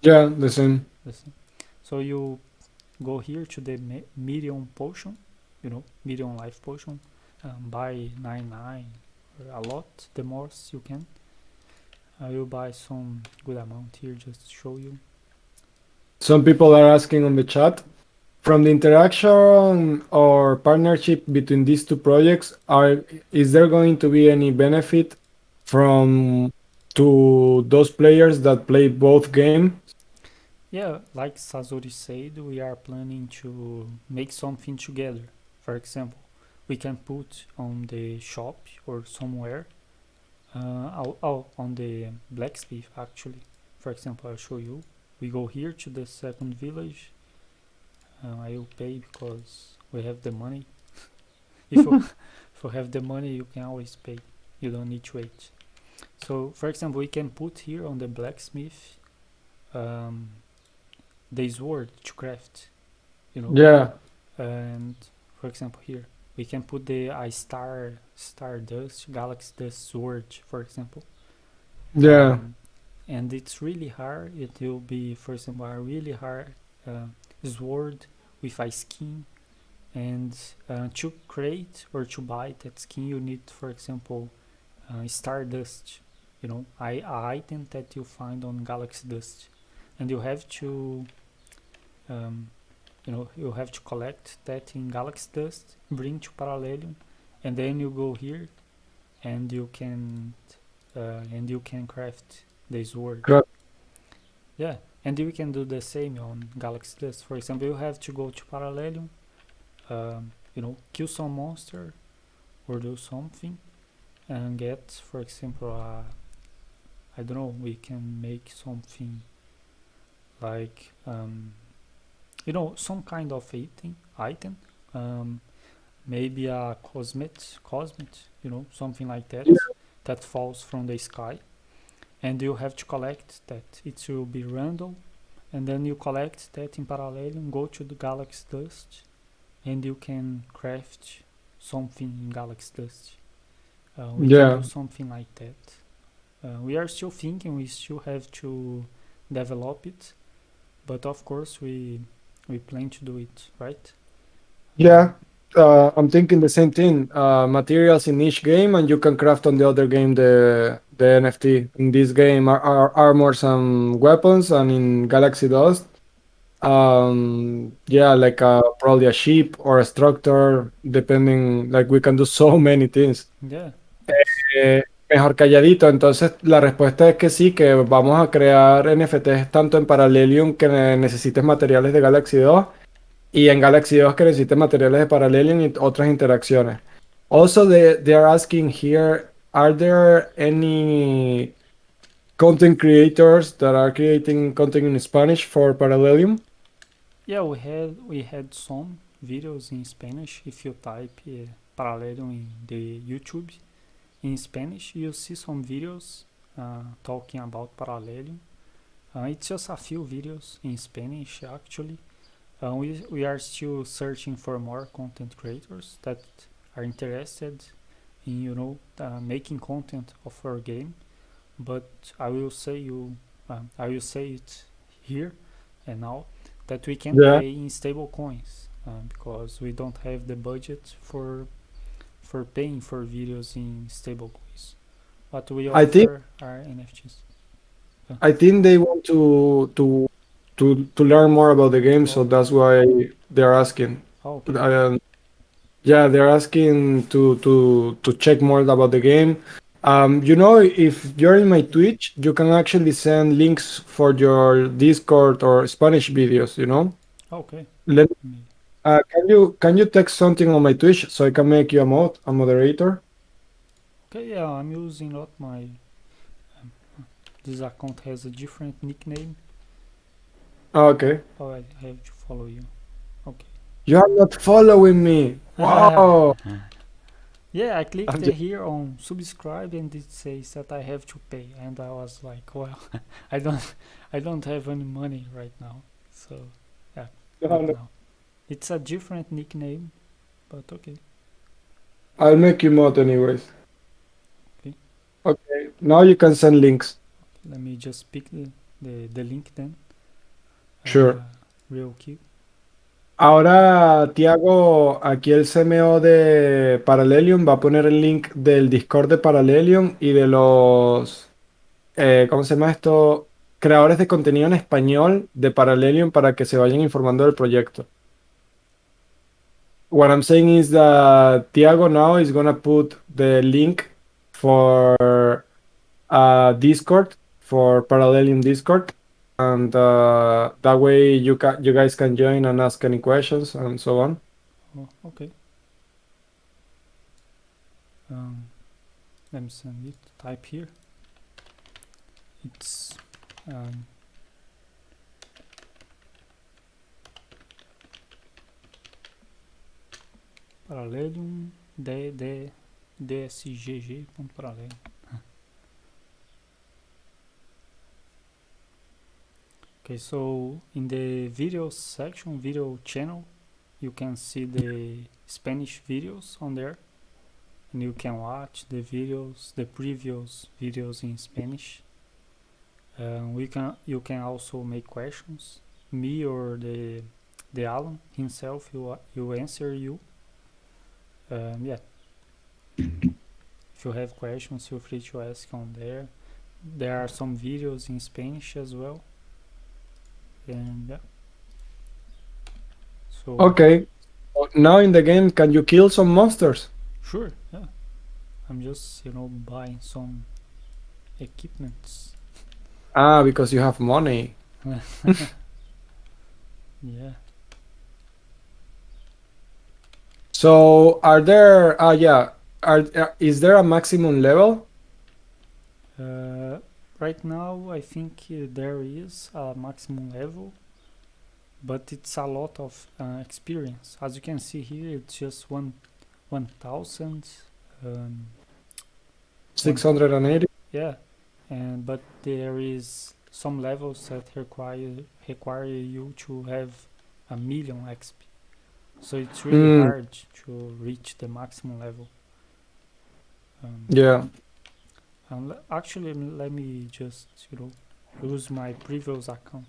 Yeah, the same. So you go here to the medium potion, medium life potion, buy 99 or a lot, the most you can. I will buy some good amount here just to show you. Some people are asking on the chat, from the interaction or partnership between these two projects, is there going to be any benefit from to those players that play both games? Yeah, like Sasori said, we are planning to make something together. For example, we can put on the shop or somewhere, on the blacksmith actually. For example, I'll show you. We go here to the second village. I will pay because we have the money. if you have the money, you can always pay. You don't need to wait. So, for example, we can put here on the blacksmith the sword to craft, Yeah. And for example, here we can put the StarDust, GalaxyDust sword, for example. Yeah. And it's really hard. It will be, for example, a really hard sword with a skin. And to create or to buy that skin, you need, for example, StarDust. A item that you find on GalaxyDust, and you have to, you have to collect that in GalaxyDust, bring to Parallelium, and then you go here, and you can craft the sword. Yeah, and you can do the same on GalaxyDust. For example, you have to go to Parallelium, kill some monster or do something, and get, for example, I don't know, we can make something like some kind of item, maybe a cosmet, something like that, that falls from the sky, and you have to collect that. It will be random, and then you collect that in Parallelium, go to the GalaxyDust, and you can craft something in GalaxyDust. We can do something like that. We are still thinking, we still have to develop it, but of course we plan to do it, right? Yeah, I'm thinking the same thing. Materials in each game, and you can craft on the other game the NFT. In this game are armors and weapons, and in GalaxyDust, like probably a ship or a structure, depending. Like we can do so many things. Yeah. Mejor calladito. Entonces, la respuesta es que sí, que vamos a crear NFTs tanto en Parallelium que necesites materiales de Galaxy 2 y en Galaxy 2 que necesites materiales de Parallelium y otras interacciones. Also, they are asking here, are there any content creators that are creating content in Spanish for Parallelium? Yeah, we had some videos in Spanish. If you type Parallelium in the YouTube in Spanish, you see some videos talking about Parallelium. It's just a few videos in Spanish actually. We are still searching for more content creators that are interested in making content of our game, but I will say it here and now that we can't pay in stable coins because we don't have the budget for paying for videos in stable coins. What we offer are NFTs. I think they want to learn more about the game, so that's why they're asking. Okay. They're asking to check more about the game. If you're in my Twitch, you can actually send links for your Discord or Spanish videos. Okay. Can you text something on my Twitch so I can make you a moderator? Okay, yeah, I'm using not my. This account has a different nickname. Okay. Oh, I have to follow you. Okay. You are not following me. Wow. Yeah, I clicked here on subscribe and it says that I have to pay, and I was like, well, I don't have any money right now, so yeah. Now. It's a different nickname, but okay. I'll make you mod anyways. Okay. Okay, now you can send links. Let me just pick the link then. Sure. Real quick. Ahora, Tiago, aquí el CMO de Parallelium va a poner el link del Discord de Parallelium y de los, ¿cómo se llama esto? Creadores de contenido en español de Parallelium para que se vayan informando del proyecto. What I'm saying is that Tiago now is gonna put the link for Discord, for Parallelium Discord, and that way you guys can join and ask any questions and so on. Oh, okay. Let me send it. Type here. It's Parallelium dsgg.parallelium. Okay, so in the video section, video channel, you can see the Spanish videos on there, and you can watch the videos, the previous videos in Spanish. You can also make questions. Me or the Alan himself, you answer you. Yeah. If you have questions, feel free to ask on there. There are some videos in Spanish as well. And yeah. So Okay. Now in the game, can you kill some monsters? sure, yeah. I'm just buying some equipments. Ah, because you have money. Yeah. So are there? Yeah. Is there a maximum level? Right now, I think there is a maximum level, but it's a lot of experience. As you can see here, it's just 1,000. 680. Yeah, but there is some levels that require you to have 1,000,000 XP. So it's really hard to reach the maximum level. Yeah. Actually, let me just use my previous account,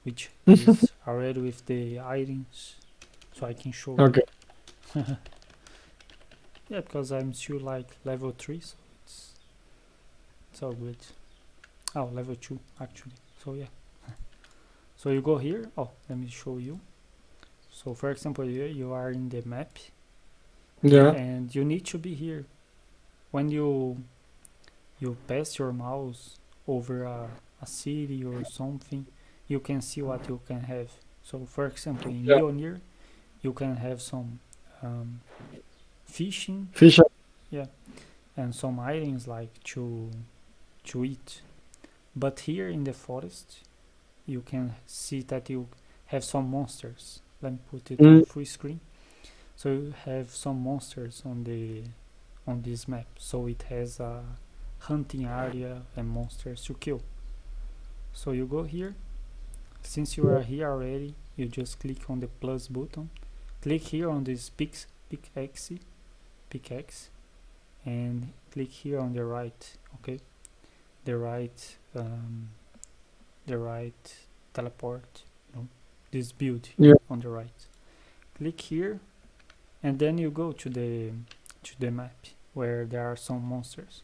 which is already with the items, so I can show Okay. you. Yeah, because I'm still like level 3, so it's all good. Oh, level 2 actually. So yeah. So you go here. Oh, let me show you. So for example, here you are in the map. Yeah. And you need to be here. When you pass your mouse over a city or something, you can see what you can have. So for example, in Mjolnir, you can have some fishing. Yeah, and some items like to eat. But here in the forest, you can see that you have some monsters. Let me put it on full screen. So you have some monsters on this map. So it has a hunting area and monsters to kill. So you go here. Since you are here already, you just click on the plus button. Click here on this pickaxe, and click here on the right. Okay, the right teleport. This build on the right. Click here, and then you go to the map where there are some monsters.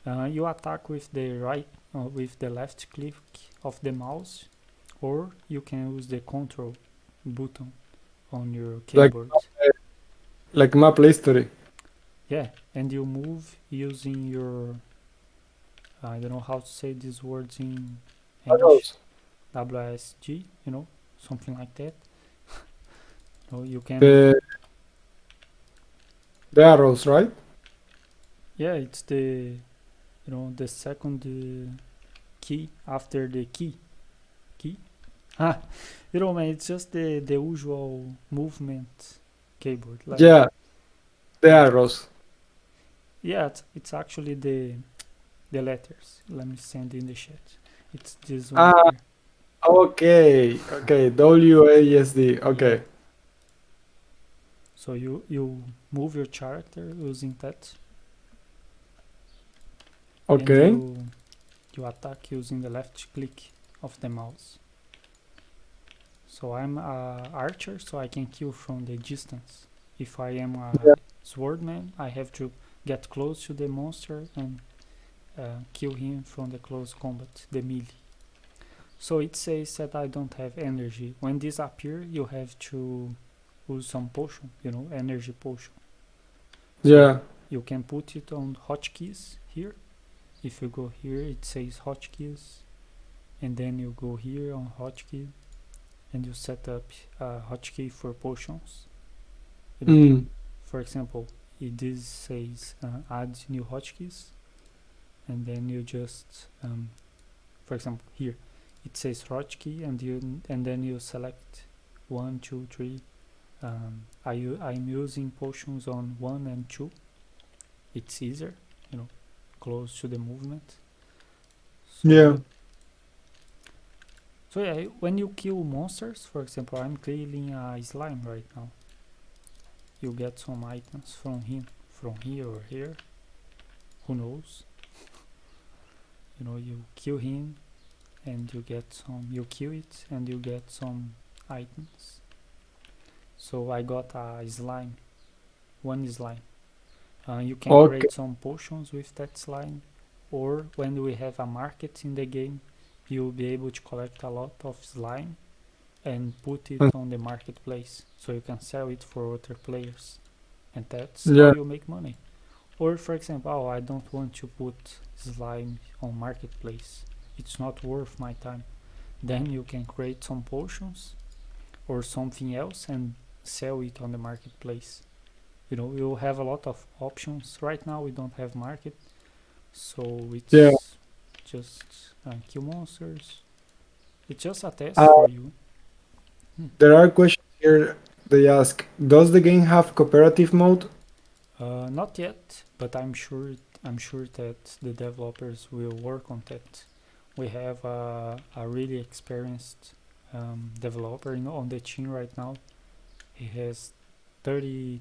You attack with the left click of the mouse, or you can use the control button on your keyboard. Like map history. Yeah, and you move using your I don't know how to say these words in English. WSG, something like that. So you can. The arrows, right? Yeah, it's the the second key after the key. Man, it's just the usual movement keyboard. Like, yeah, the arrows. Yeah, it's actually the letters. Let me send in the chat. It's this one here. Okay, WASD. Okay. So you move your character using that. Okay. And you attack using the left click of the mouse. So I'm a archer, so I can kill from the distance. If I am a swordman, I have to get close to the monster and kill him from the close combat, the melee. So it says that I don't have energy. When this appears, you have to use some potion, energy potion. So Yeah. you can put it on hotkeys here. If you go here, it says hotkeys, and then you go here on hotkey, and you set up a hotkey for potions. For example, this says add new hotkeys, and then you just, for example, here it says hotkey, and then you select 1, 2, 3. I'm using potions on 1 and 2. It's easier, close to the movement. So, So yeah, when you kill monsters, for example, I'm killing a slime right now. You get some items from him, from here or here. Who knows? You kill him, and you get some. You kill it, and you get some items. So I got a slime, one slime. You can create some potions with that slime, or when we have a market in the game, you'll be able to collect a lot of slime and put it on the marketplace, so you can sell it for other players, and that's how you make money. Or for example, I don't want to put slime on marketplace, it's not worth my time. Then you can create some potions or something else and sell it on the marketplace. You'll have a lot of options. Right now we don't have market, so it's just kill monsters. It's just a test for you. There are questions here. They ask, does the game have cooperative mode? Not yet, but I'm sure that the developers will work on that. We have a really experienced developer on the team right now. He has 30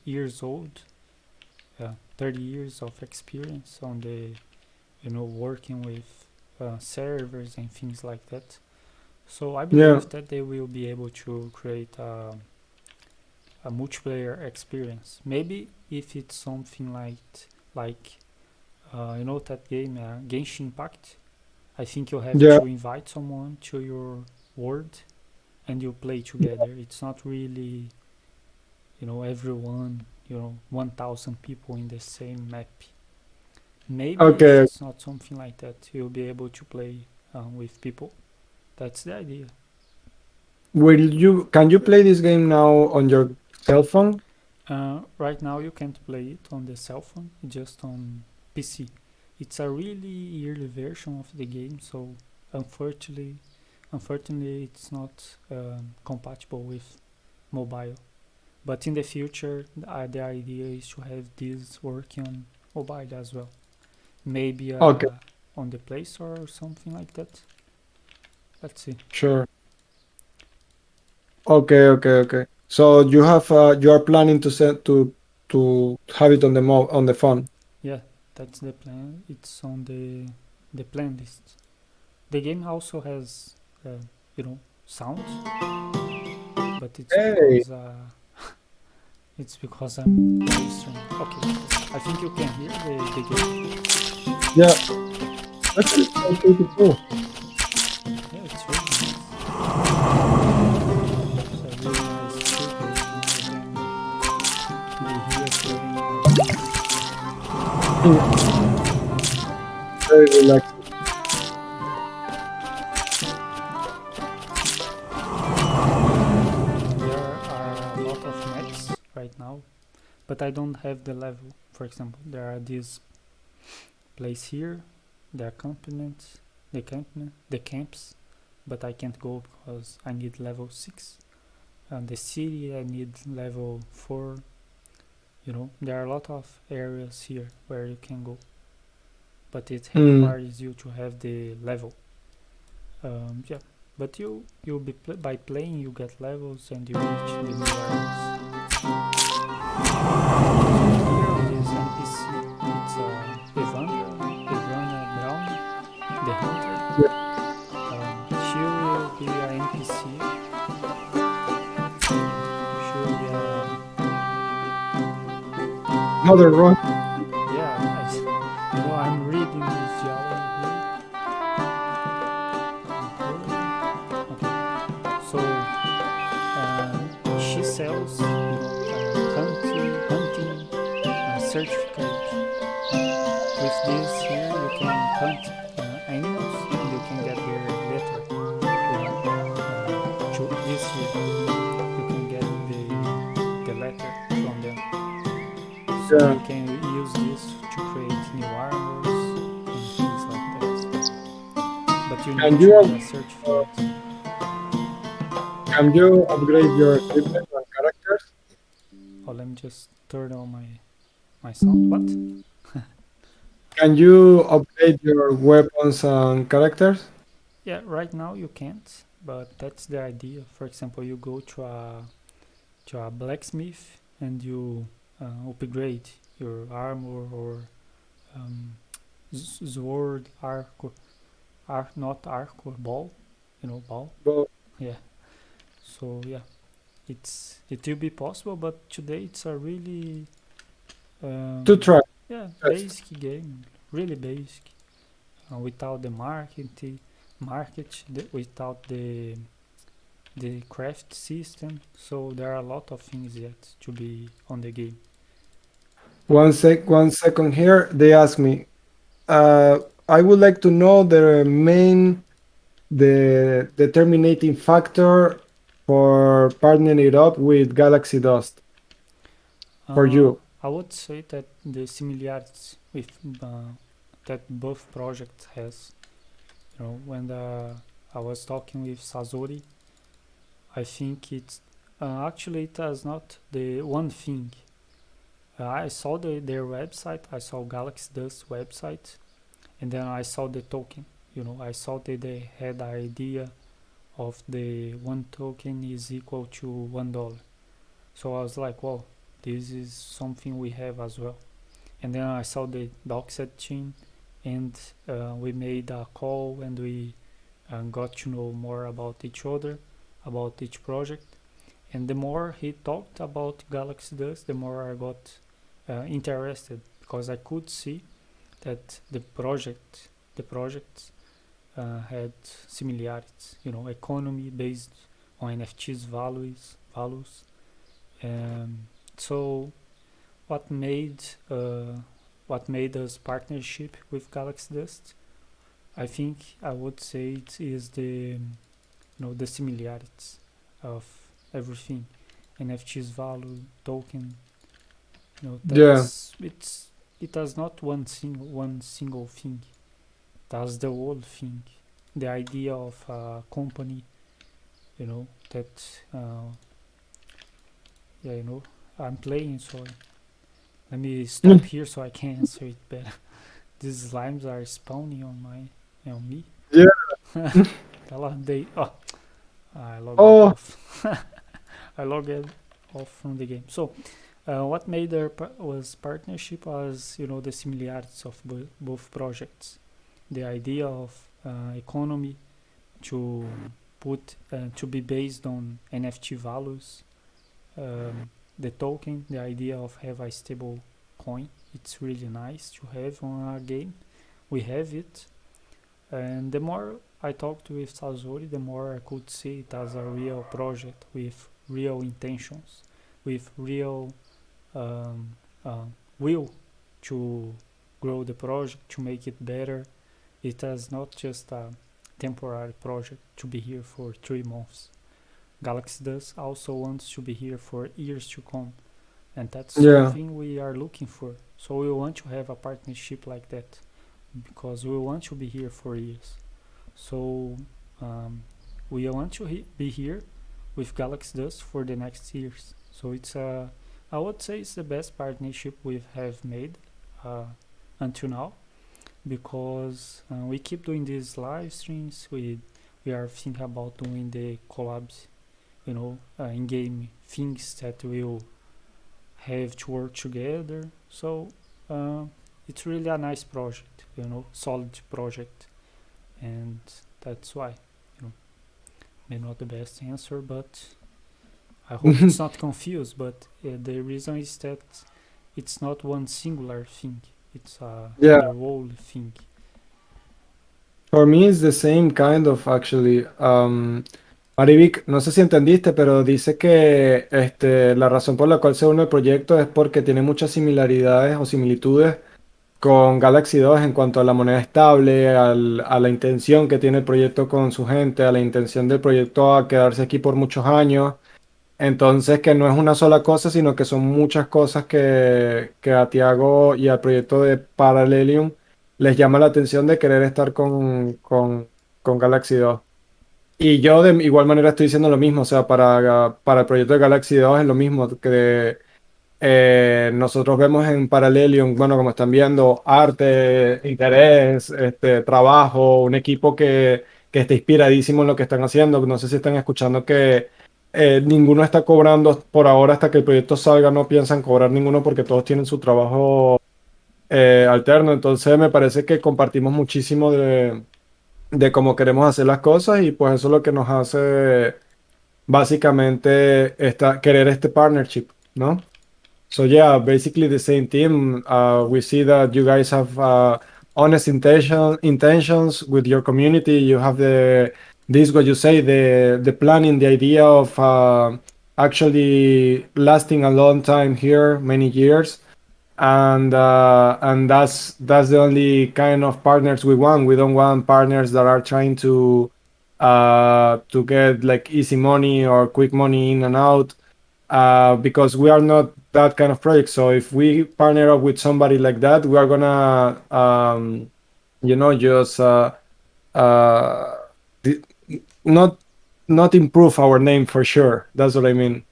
years old, 30 years of experience on the, working with servers and things like that. So I believe that they will be able to create a multiplayer experience. Maybe if it's something like that game Genshin Impact, I think you have to invite someone to your world and you play together. It's not really everyone 1,000 people in the same map. Maybe if it's not something like that, you'll be able to play with people. That's the idea. Can you play this game now on your cell phone? Right now you can't play it on the cell phone, just on PC. It's a really early version of the game, so unfortunately it's not compatible with mobile. But in the future, the idea is to have this working on mobile as well. Maybe on the Play Store or something like that. Let's see. Sure. Okay. So you are planning to have it on the phone. Yeah, that's the plan. It's on the plan list. The game also has sound, but it's because I'm live streaming. Okay, I think you can hear the game. Yeah, that's pretty cool. Yeah, it's really nice. It's a really nice speaker. You can be here playing. Very relaxing. Right now, but I don't have the level. For example, there are these place here, the accompaniments, the camps, but I can't go because I need level 6. And the city I need level 4. There are a lot of areas here where you can go, but it requires you to have the level. Yeah, but you'll be by playing you get levels and you reach the new areas. Here on this NPC, it's Evandra Brown, the hunter. She will be an NPC. She will be Another run. yeah, I'm reading this Java here. Okay. So she sells, hunting certificate. With this here, you can hunt animals and you can get their letter. This here, you can get the letter from them. So you can use this to create new armors and things like that. But you need to get a certificate. Can you upgrade your equipment and characters? Oh, let me just turn on my sound. What? Can you upgrade your weapons and characters? Yeah, right now you can't, but that's the idea. For example, you go to a blacksmith and you upgrade your armor or sword, not arc or ball, ball. Well, Yeah. So yeah, it will be possible, but today it's a really to try. yeah, basic game, really basic, without the market, without the craft system. So there are a lot of things yet to be on the game. One second here. They ask me. I would like to know the determining factor for partnering it up with GalaxyDust for you. I would say that the similarities with that both projects has. When I was talking with Sasori, I think it's actually it is not the one thing. I saw their website, I saw GalaxyDust website, and then I saw the token. I saw that they had the idea of the one token is equal to $1. So I was like, wow, this is something we have as well. And then I saw the Doxed team, and we made a call and we got to know more about each other, about each project. And the more he talked about GalaxyDust, the more I got interested, because I could see that the projects had similarities. Economy based on NFTs values. So what made us partnership with GalaxyDust? I think I would say it is the similarities of everything, NFTs value, token. It does not one single thing. That's the whole thing. The idea of a company, that I'm playing, so let me stop here so I can answer it better. These slimes are spawning on me. Yeah. I logged off. I logged off from the game. So what made our partnership was the similarities of both projects. The idea of economy to be based on NFT values. The token, the idea of have a stable coin. It's really nice to have on our game. We have it, and the more I talked with Sasori, the more I could see it as a real project with real intentions, with real will to grow the project, to make it better. It is not just a temporary project to be here for 3 months. GalaxyDust also wants to be here for years to come, and that's something we are looking for. So we want to have a partnership like that, because we want to be here for years. So we want to be here with GalaxyDust for the next years. So it's I would say it's the best partnership we have made until now, because we keep doing these live streams. We we are thinking about doing the collabs, in-game things that will have to work together. So it's really a nice project, solid project, and that's why, maybe not the best answer, but I hope it's not confused. But the reason is that it's not one singular thing; it's Yeah, the whole thing. for me it's the same kind of actually. Marivic, no sé si entendiste, pero dice que la razón por la cual se une el proyecto es porque tiene muchas similaridades o similitudes con Galaxy 2 en cuanto a la moneda estable, a la intención que tiene el proyecto con su gente, a la intención del proyecto a quedarse aquí por muchos años. Entonces, que no es una sola cosa, sino que son muchas cosas que a Tiago y al proyecto de Parallelium les llama la atención de querer estar con Galaxy 2. Y yo de igual manera estoy diciendo lo mismo, o sea, para el proyecto de Galaxy 2 es lo mismo, que nosotros vemos en Parallelium, bueno, como están viendo, arte, interés, trabajo, un equipo que está inspiradísimo en lo que están haciendo. No sé si están escuchando que ninguno está cobrando por ahora hasta que el proyecto salga, no piensan cobrar ninguno porque todos tienen su trabajo alterno. Entonces me parece que compartimos muchísimo de cómo queremos hacer las cosas y pues eso es lo que nos hace básicamente querer este partnership, ¿no? So yeah, basically the same team. We see that you guys have honest intentions with your community. You have this what you say, the planning, the idea of actually lasting a long time here, many years, and that's the only kind of partners we want. We don't want partners that are trying to get like easy money or quick money in and out, because we are not that kind of project. So if we partner up with somebody like that, we are gonna, just uh, di- not not improve our name for sure. That's what I mean.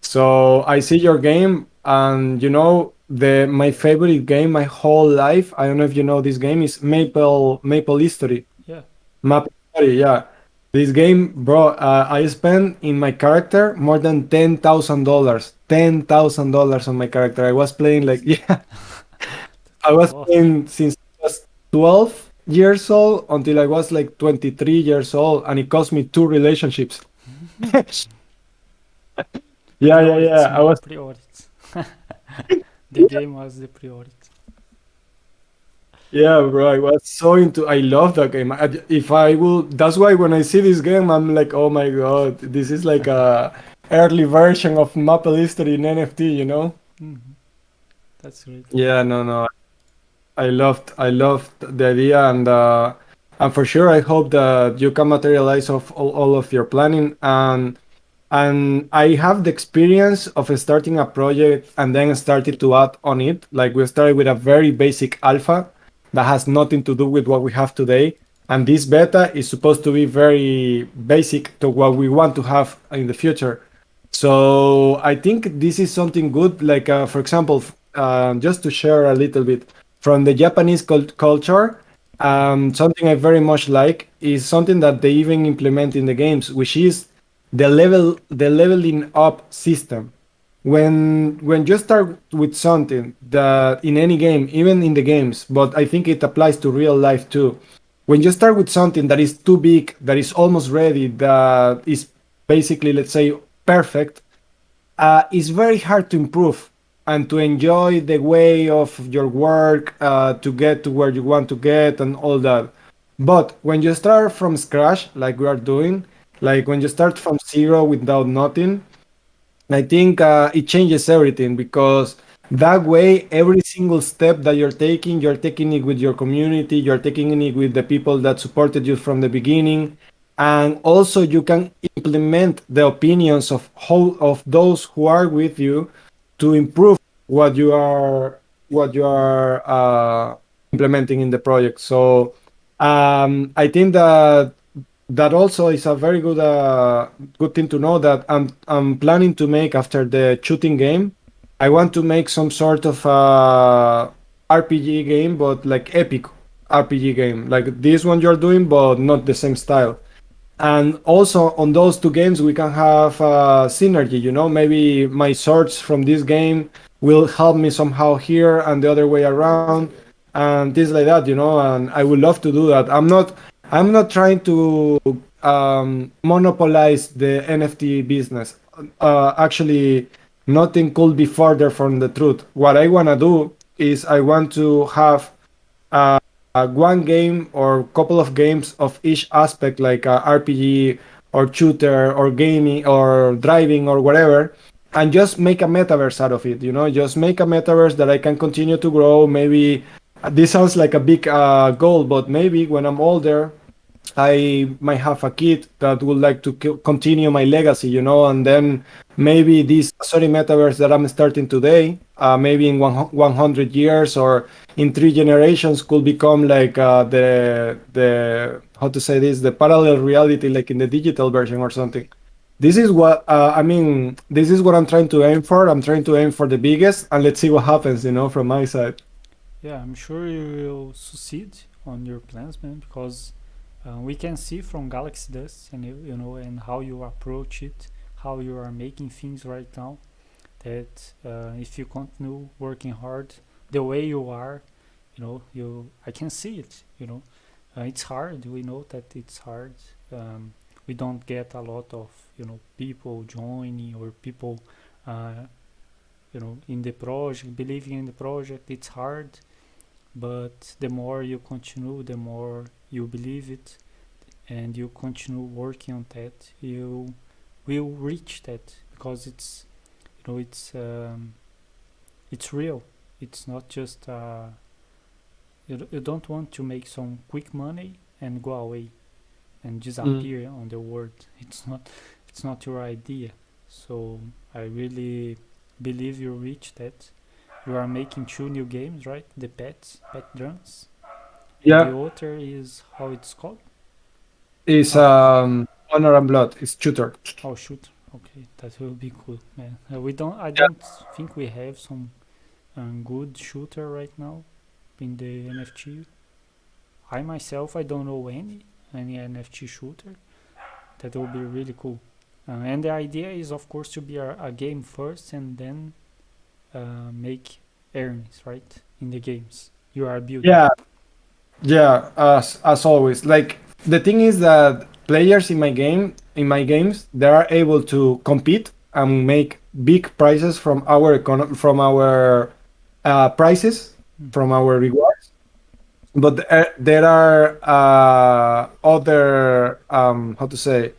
So I see your game, and the my favorite game my whole life. I don't know if you know this game is Maple History. Yeah. Maple History, yeah. This game, bro, I spent in my character more than $10,000. $10,000 on my character. I was playing like yeah, I A was lot. playing since I was 12 years old until I was like 23 years old, and it cost me two relationships. Yeah, yeah, Priorities, yeah. I man. was Priorities. The game was the priority. Yeah, bro. I was so into. I love that game. If I will, that's why when I see this game, I'm like, oh my god, this is like a early version of Maple History in NFT. Hmm. That's great. Yeah, no, no. I loved the idea, and for sure, I hope that you can materialize of all of your planning. And I have the experience of starting a project and then started to add on it. Like we started with a very basic alpha that has nothing to do with what we have today. And this beta is supposed to be very basic to what we want to have in the future. So I think this is something good. Like, for example, just to share a little bit from the Japanese culture, something I very much like is something that they even implement in the games, which is the leveling up system. When you start with something that in any game, even in the games, but I think it applies to real life too. When you start with something that is too big, that is almost ready, that is basically, let's say, perfect, it's very hard to improve and to enjoy the way of your work, to get to where you want to get and all that. But when you start from scratch, like we are doing, like when you start from zero without nothing, I think it changes everything, because that way, every single step that you're taking it with your community, you're taking it with the people that supported you from the beginning, and also you can implement the opinions of those who are with you to improve what you are implementing in the project. So I think that also is a very good thing to know, that I'm planning to make after the shooting game. I want to make some sort of RPG game, but like epic RPG game, like this one you're doing, but not the same style. And also on those two games we can have synergy, you know, maybe my swords from this game will help me somehow here and the other way around and things like that, you know. And I would love to do that. I'm not trying to monopolize the NFT business. Actually, nothing could be further from the truth. What I want to do is I want to have one game or couple of games of each aspect, like RPG or shooter or gaming or driving or whatever, and just make a metaverse out of it. You know, just make a metaverse that I can continue to grow. Maybe this sounds like a big goal, but maybe when I'm older, I might have a kid that would like to continue my legacy, you know, and then maybe this sorry metaverse that I'm starting today, maybe in 100 years or in 3 generations, could become like the how to say this, the parallel reality, like in the digital version or something. This is what I mean. This is what I'm trying to aim for. I'm trying to aim for the biggest, and let's see what happens, you know, from my side. Yeah, I'm sure you will succeed on your plans, man, because we can see from GalaxyDust and you know and how you approach it, how you are making things right now. That if you continue working hard the way you are, you know, I can see it. You know, it's hard. We know that it's hard. We don't get a lot of people joining or people uh, in the project, believing in the project. It's hard, but the more you continue, the more you believe it, and you continue working on that, you will reach that, because it's real. It's not just you don't want to make some quick money and go away and disappear on the world. It's not your idea. So I really believe you reach that. You are making 2 new games, right? The pet drums. And the Yeah, other is, how it's called? it's Oh, Honor and Blood. It's shooter. oh shoot. Okay, that will be cool, man. We don't. I Yeah. don't think we have some good shooter right now in the NFT. I myself, I don't know any NFT shooter. That will be really cool. And the idea is, of course, to be a game first and then make earnings, right? In the games you are building. Yeah, yeah, as always. Like the thing is that players in my games, they are able to compete and make big prizes from our from our prices, Mm. from our rewards. But there are other how to say,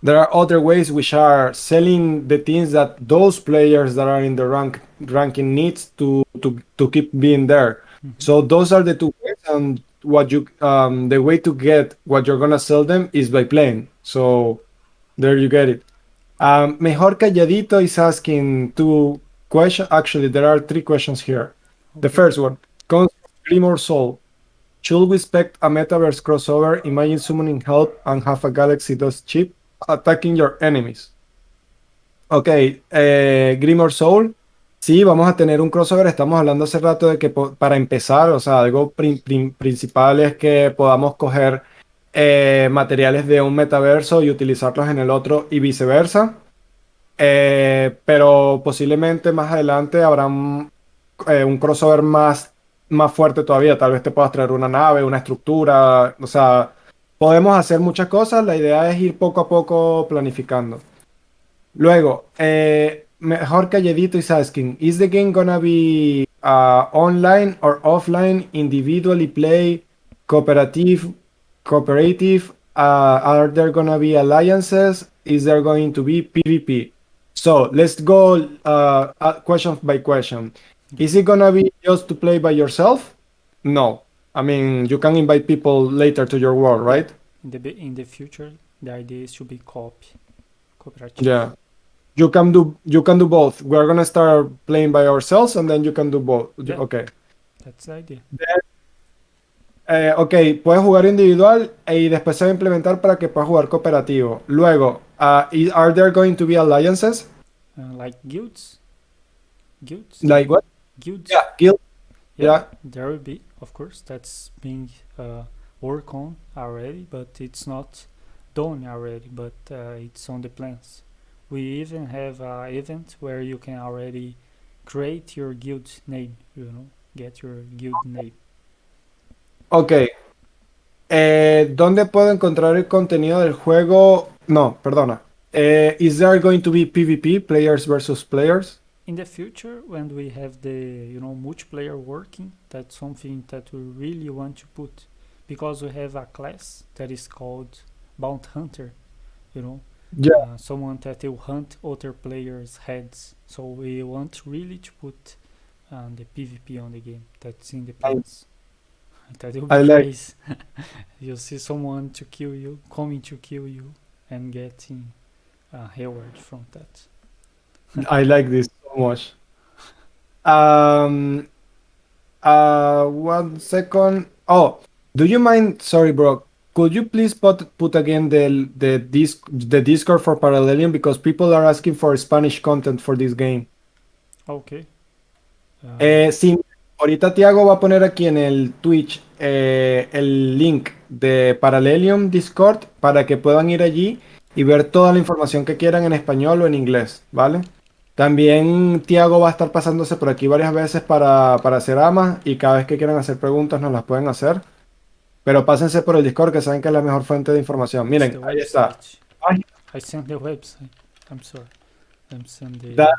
there are other ways which are selling the things that those players that are in the ranking needs to keep being there. Mhm. So those are the two ways, and what you the way to get what you're gonna sell them is by playing. So there you get it. Mejor Calladito is asking two questions. Actually, there are 3 questions here. The Okay. first one comes from Grimor Soul. Should we expect a metaverse crossover? Imagine summoning help and have a GalaxyDust chip attacking your enemies. Ok, Grimor Soul. Sí, vamos a tener un crossover. Estamos hablando hace rato de que para empezar, o sea, algo principal es que podamos coger materiales de un metaverso y utilizarlos en el otro y viceversa. Pero posiblemente más adelante habrá un crossover más fuerte todavía. Tal vez te puedas traer una nave, una estructura. O sea, podemos hacer muchas cosas. La idea es ir poco a poco planificando. Luego, mejor calladito is asking, is the game gonna be online or offline, individually play, cooperative, cooperative? Are there gonna be alliances? Is there going to be PvP? So let's go question by question. Okay. Is it gonna be just to play by yourself? No. I mean, you can invite people later to your world, Yeah. right? In the future, the idea is to be cooperative. Yeah. You can do both. We're gonna start playing by ourselves, and then you can do both. Yeah, Okay. that's the idea. Ok, puedes jugar individual y después se va a implementar para que puedas jugar cooperativo. Luego, are there going to be alliances? Like guilds, Like what? guilds. Yeah, guild. Yeah, Yeah. there will be, of course. That's being worked on already, but it's not done already, but it's on the plans. We even have an event where you can already create your guild name, get your guild name. Ok. ¿Dónde puedo encontrar el contenido del juego? No, perdona. Is there going to be PvP, players versus players? In the future, when we have the multiplayer working, that's something that we really want to put, because we have a class that is called Bounty Hunter, Yeah, someone that will hunt other players' heads. So we want really to put the PvP on the game. That's in the plans. That will be I like crazy. You see someone to kill you, coming to kill you, and getting reward from that. I like this so much. Um, 1 second. Oh, do you mind? Sorry, bro. Could you please put again the Discord for Parallelium, because people are asking for Spanish content for this game. Okay. Sí, ahorita Tiago va a poner aquí en el Twitch el link de Parallelium Discord para que puedan ir allí y ver toda la información que quieran en español o en inglés, ¿vale? También Tiago va a estar pasándose por aquí varias veces para hacer amas, y cada vez que quieran hacer preguntas nos las pueden hacer. Pero pásense por el Discord, que saben que es la mejor fuente de información. It's Miren, the ahí está. website. Ay, I sent the website. I'm sorry. I'm send the. da-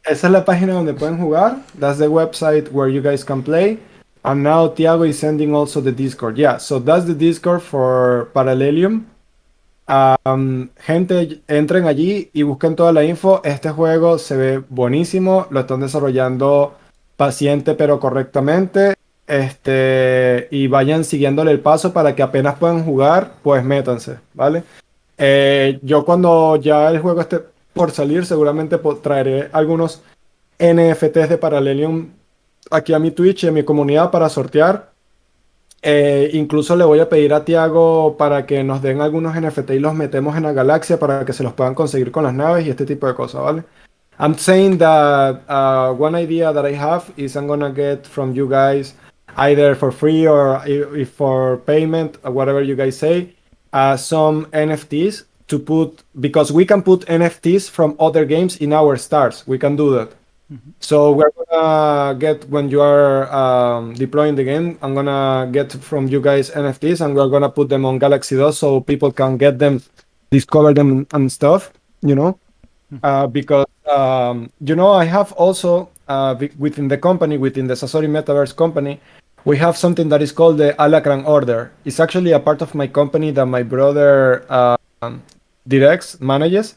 Esa es la página donde pueden jugar. That's the website where you guys can play. And now Tiago is sending also the Discord. Yeah, so that's the Discord for Parallelium. Gente, entren allí y busquen toda la info. Este juego se ve buenísimo. Lo están desarrollando paciente pero correctamente. Y vayan siguiéndole el paso para que apenas puedan jugar, pues métanse, ¿vale? Yo cuando ya el juego esté por salir, seguramente traeré algunos NFTs de Parallelium aquí a mi Twitch y a mi comunidad para sortear. Incluso le voy a pedir a Tiago para que nos den algunos NFT y los metemos en la galaxia para que se los puedan conseguir con las naves y este tipo de cosas, ¿vale? I'm saying that one idea that I have is I'm gonna get from you guys, either for free or if for payment, or whatever you guys say, some NFTs to put, because we can put NFTs from other games in our stars. We can do that. Mhm. So we're gonna get, when you are deploying the game, I'm gonna get from you guys NFTs, and we're gonna put them on GalaxyDust so people can get them, discover them and stuff, because I have also within the company, within the Sasori Metaverse company, we have something that is called the Alacran Order. It's actually a part of my company that my brother directs, manages.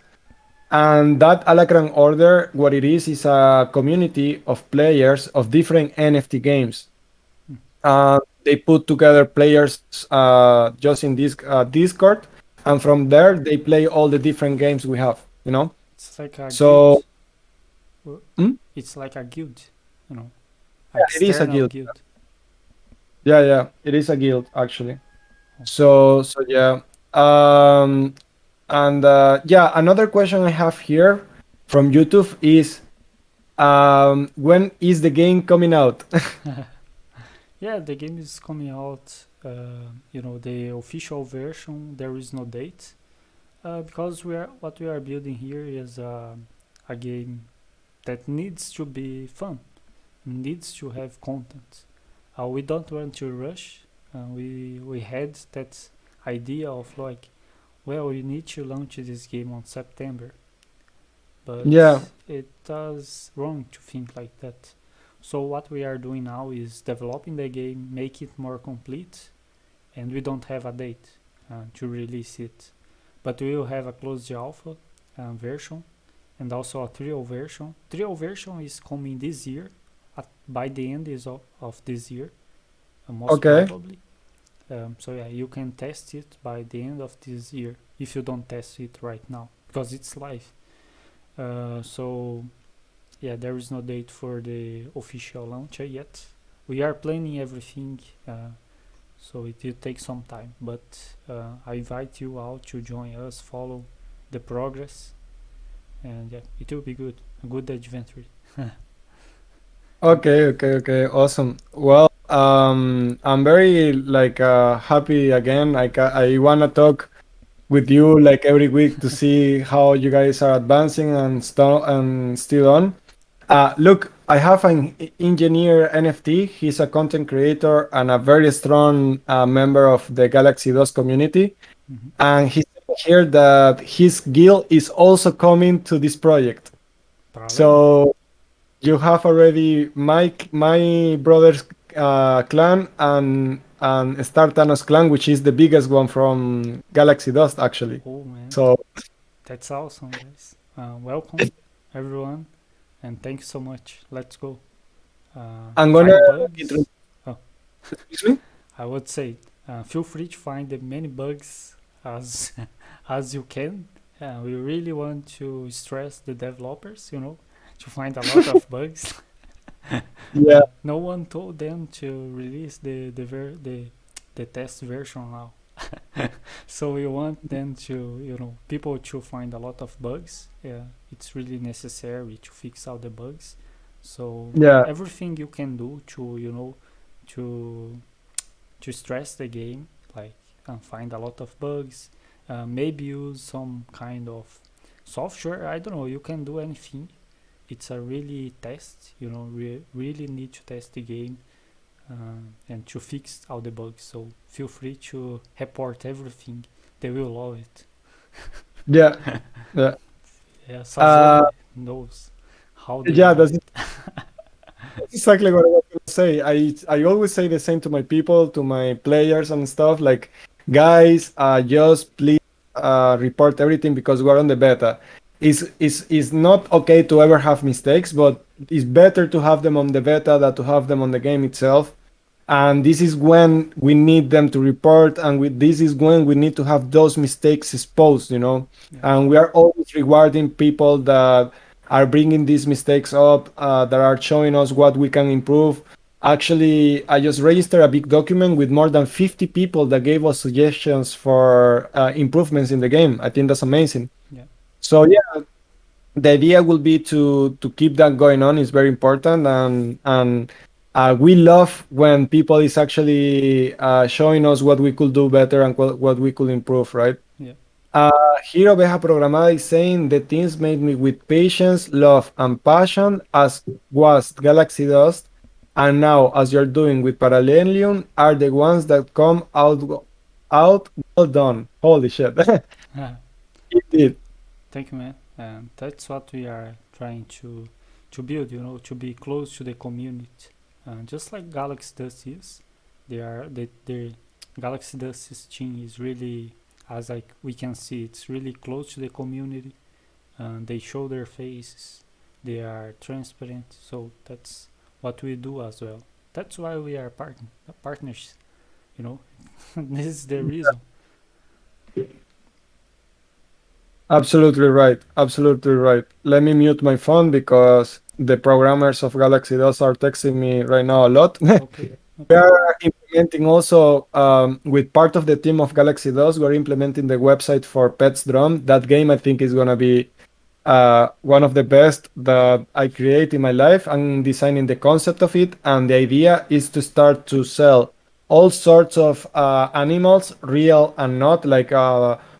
And that Alacran Order, what it is a community of players of different NFT games. They put together players just in this Discord, and from there they play all the different games we have. It's like a So guild. Hmm? It's like a guild, Yeah, it is a external guild. Yeah, it is a guild actually. So yeah. And yeah, another question I have here from YouTube is, when is the game coming out? Yeah, the game is coming out. The official version. There is no date, because what we are building here is a game that needs to be fun, needs to have content. We don't want to rush. We had that idea of like, well, we need to launch this game on September, but Yeah. it does wrong to think like that. So what we are doing now is developing the game, make it more complete, and we don't have a date to release it, but we will have a closed alpha version and also a trial version. Trial version is coming this year, by the end of this year, most Okay. probably. So yeah, you can test it by the end of this year if you don't test it right now, because it's live. So yeah, there is no date for the official launch yet. We are planning everything, so it will take some time. But I invite you all to join us, follow the progress, and yeah, it will be good. A good adventure. Okay, awesome. Well, I'm very happy again. I wanna talk with you like every week to see how you guys are advancing and still on. Look, I have an engineer NFT. He's a content creator and a very strong member of the GalaxyDust community. Mm-hmm. And he said here that his guild is also coming to this project. Parallelium. So you have already my brother's clan and Star Thanos clan, which is the biggest one from GalaxyDust actually. Oh man, So that's awesome, guys. Welcome, everyone, and thank you so much. Let's go. I'm gonna Find bugs. introduce. Oh, Excuse me? I would say, feel free to find the many bugs as as you can. We really want to stress the developers, to find a lot of bugs. Yeah. No one told them to release the test version now. So we want them to, people to find a lot of bugs. Yeah, it's really necessary to fix all the bugs. So Yeah. everything you can do to, to to stress the game, like find a lot of bugs, maybe use some kind of software. I don't know. You can do anything. It's a really test. Really need to test the game and to fix all the bugs. So feel free to report everything. They will love it. Yeah. Yeah. Yeah, Uh, Sasori knows how they yeah, love that's it. exactly what I was gonna say. I always say the same to my people, to my players and stuff. Like, guys, just please report everything because we're on the beta. Is not okay to ever have mistakes, but it's better to have them on the beta than to have them on the game itself. And this is when we need them to report, and this is when we need to have those mistakes exposed. Yeah, And we are always rewarding people that are bringing these mistakes up, that are showing us what we can improve. Actually, I just registered a big document with more than 50 people that gave us suggestions for improvements in the game. I think that's amazing. yeah, So yeah, the idea will be to keep that going on. Is very important, and we love when people is actually showing us what we could do better and what we could improve, right? yeah. Here Oveja Programada is saying the teams made me with patience, love, and passion, as was Galaxy Dust, and now as you're doing with Parallelium, are the ones that come out well done. Holy shit! Indeed. Thank you, man. And that's what we are trying to build. To be close to the community, just like Galaxy Dust is. The Galaxy Dust's team is really, as like we can see, it's really close to the community. They show their faces. They are transparent. So that's what we do as well. That's why we are partners. You know, this is the reason. Absolutely right. Absolutely right. Let me mute my phone because the programmers of Galaxy DOS are texting me right now a lot. Okay. We Okay. are implementing also with part of the team of Galaxy DOS, we're implementing the website for Pets Drum. That game I think is gonna be one of the best that I create in my life. I'm designing the concept of it, and the idea is to start to sell all sorts of animals, real and not, like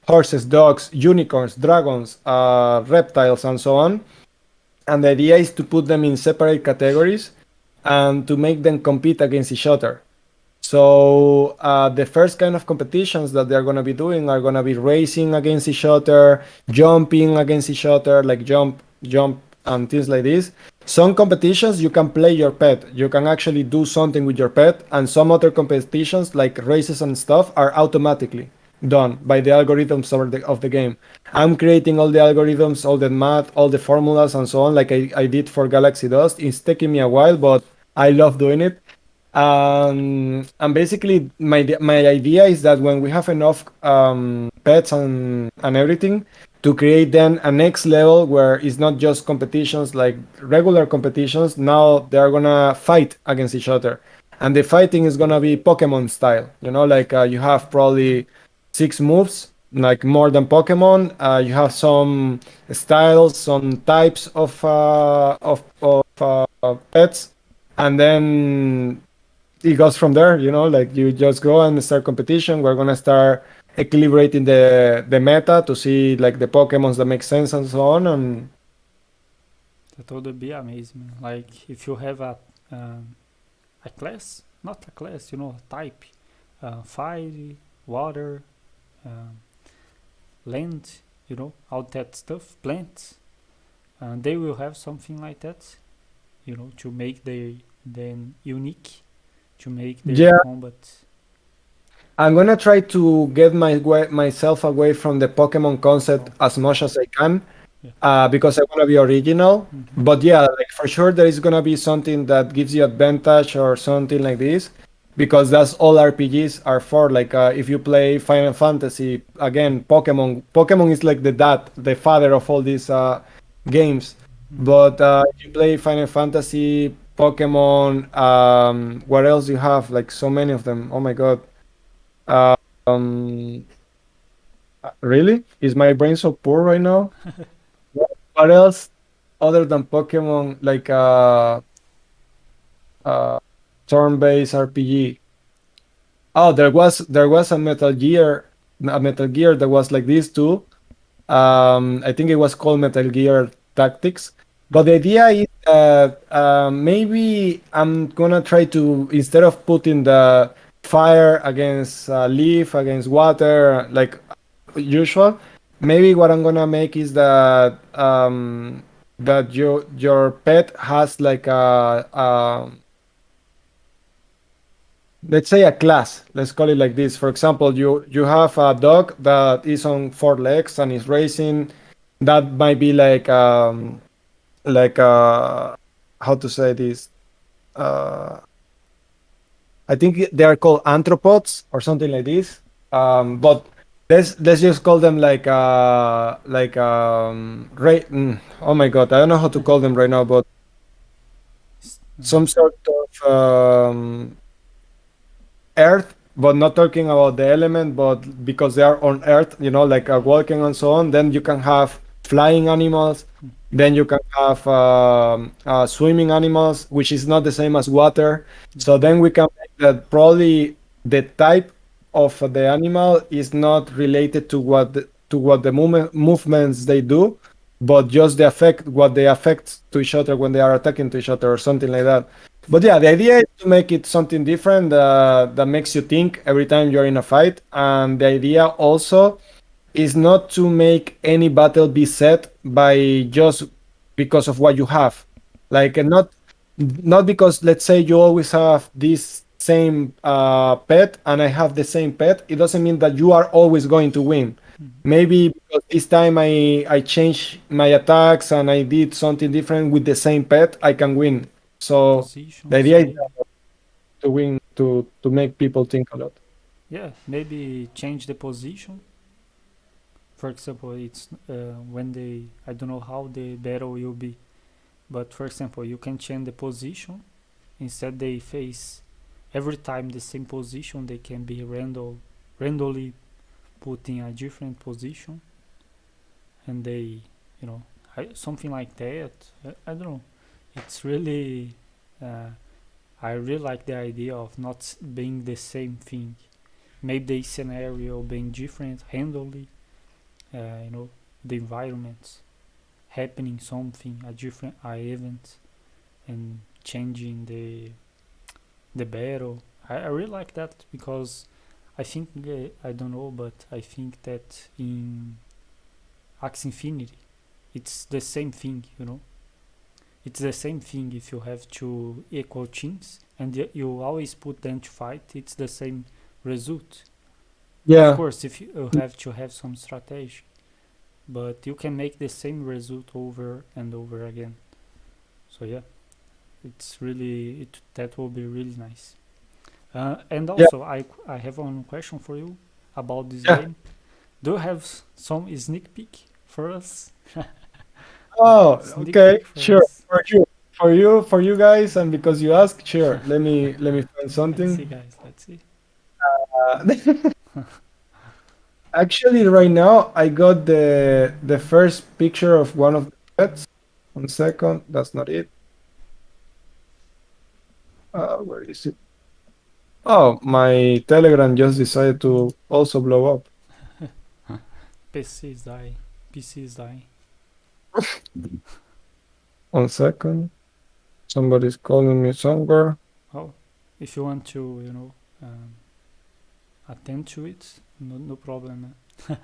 horses, dogs, unicorns, dragons, reptiles, and so on. And the idea is to put them in separate categories and to make them compete against each other. So the first kind of competitions that they're going to be doing are going to be racing against each other, jumping against each other, like jump, and things like this. Some competitions you can play your pet. You can actually do something with your pet, and some other competitions, like races and stuff, are automatically done by the algorithms of the game. I'm creating all the algorithms, all the math, all the formulas, and so on, like I did for Galaxy Dust. It's taking me a while, but I love doing it. And basically, my idea is that when we have enough pets and everything, to create then a next level where it's not just competitions like regular competitions. Now they're gonna fight against each other, and the fighting is gonna be Pokemon style. Like you have probably 6 moves, like more than Pokemon. You have some styles, some types of pets, and then it goes from there. Like you just go and start competition. We're gonna start equilibrating the meta to see like the Pokemons that make sense and so on. And That would be amazing. Like if you have a class, not a class, a type, fire, water, um, land, all that stuff, plants, they will have something like that, to make them unique, to make their yeah, combat. I'm gonna try to get myself away from the Pokemon concept Oh, as much as I can, yeah. because I want to be original. Mm-hmm. But yeah, like for sure there is gonna be something that gives you advantage or something like this, because that's all RPGs are for. Like if you play Final Fantasy, again, Pokemon is like the dad, the father of all these games. Mm-hmm. But if you play Final Fantasy, Pokemon, what else do you have? Like so many of them. Oh my god. Um, really? Is my brain so poor right now? What else other than Pokemon, like uh, turn-based RPG? Oh, there was a Metal Gear that was like this too. I think it was called Metal Gear Tactics. But the Mm-hmm. idea is that maybe I'm gonna try to, instead of putting the fire against leaf against water like usual, maybe what I'm gonna make is that your pet has like a let's say a class. Let's call it like this. For example, you have a dog that is on four legs and is racing. That might be like how to say this. Uh, I think they are called anthropods or something like this. But let's just call them oh my god, I don't know how to call them right now, but some sort of Earth, but not talking about the element, but because they are on Earth, like walking and so on. Then you can have flying animals. Then you can have swimming animals, which is not the same as water. So then we can make that probably the type of the animal is not related to what the movements they do, but just what they affect to each other when they are attacking to each other or something like that. But yeah, the idea is to make it something different that makes you think every time you're in a fight. And the idea also is not to make any battle be set by just because of what you have. Like not because, let's say, you always have this same pet and I have the same pet. It doesn't mean that you are always going to win. Maybe because this time I changed my attacks and I did something different with the same pet, I can win. So the Positions, idea is maybe. to win, to make people think a lot. Yeah, maybe change the position. For example, it's when they. I don't know how the battle will be, but for example, you can change the position. Instead, they face every time the same position. They can be randomly put in a different position, and they, something like that. I don't know. It's really. Uh, I really like the idea of not being the same thing. Maybe the scenario being different, randomly. You know, the environment happening something, a different event, and changing the battle. I really like that because I think I don't know, but I think that in Axie Infinity, it's the same thing. It's the same thing if you have two equal teams and you always put them to fight. It's the same result. Of Yeah, course, if you have to have some strategy, but you can make the same result over and over again. So yeah, that will be really nice. And yeah, also, I have one question for you about this yeah. game. Do you have some sneak peek for us? Oh, Sneak okay, peek for sure. us. For you guys, and because you asked, sure. Let me find Let's see, something. guys. Let's see. Actually, right now I got the first picture of one of the pets. 1 second, that's not it. Where is it? Oh, my Telegram just decided to also blow up. PC is dying. PC is dying. 1 second. Somebody's calling me somewhere. Oh, if you want to, attend to it, no problem, man.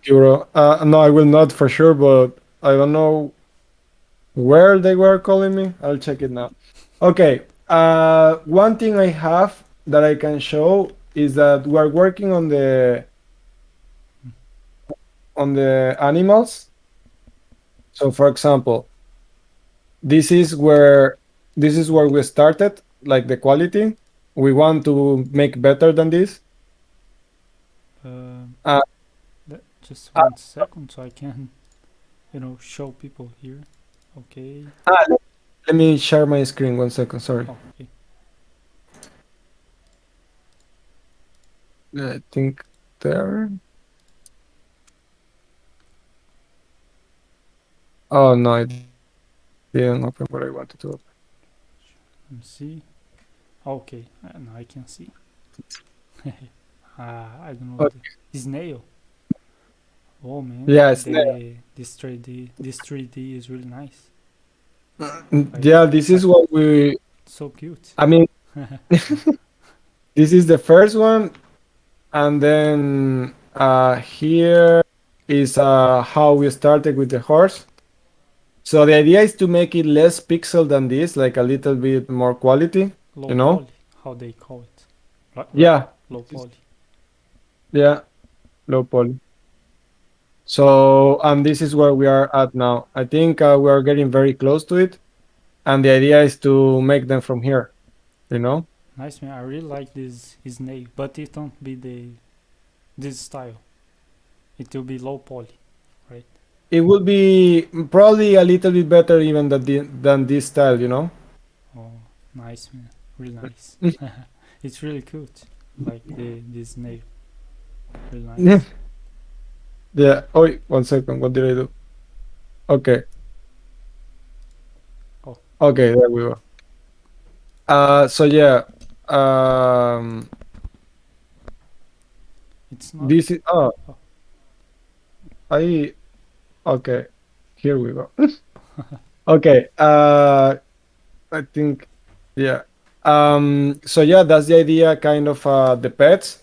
Euro. No, I will not for sure, but I don't know where they were calling me. I'll check it now. Okay. One thing I have that I can show is that we are working on the animals. So, for example, this is where we started, like the quality. We want to make better than this. Uh, Just 1 second so I can, show people here. Okay. Let me share my screen 1 second. Sorry. Oh, okay. I think there. Oh no, it didn't open what I wanted to open. Let me see. Okay, now I can see. I don't know. Okay. Snail. Oh man. Yeah, snail. This 3D is really nice. Yeah, this is what we. So cute. I mean, this is the first one, and then here is how we started with the horse. So the idea is to make it less pixel than this, like a little bit more quality. Low you know? poly, how they call it. Yeah. Low poly. Yeah, low poly. So, and this is where we are at now. I think we are getting very close to it, and the idea is to make them from here. Nice, man. I really like this snail, but it won't be this style. It will be low poly, right? It will be probably a little bit better even than this style. Oh, nice, man. Really nice. It's really cute, like this snail. Really nice. Yeah. Oh, 1 second. What did I do? Okay. Oh. Okay, there we go. So yeah. It's not. This is. Okay. Here we go. Okay. I think. Yeah. So yeah, that's the idea. Kind of the pets.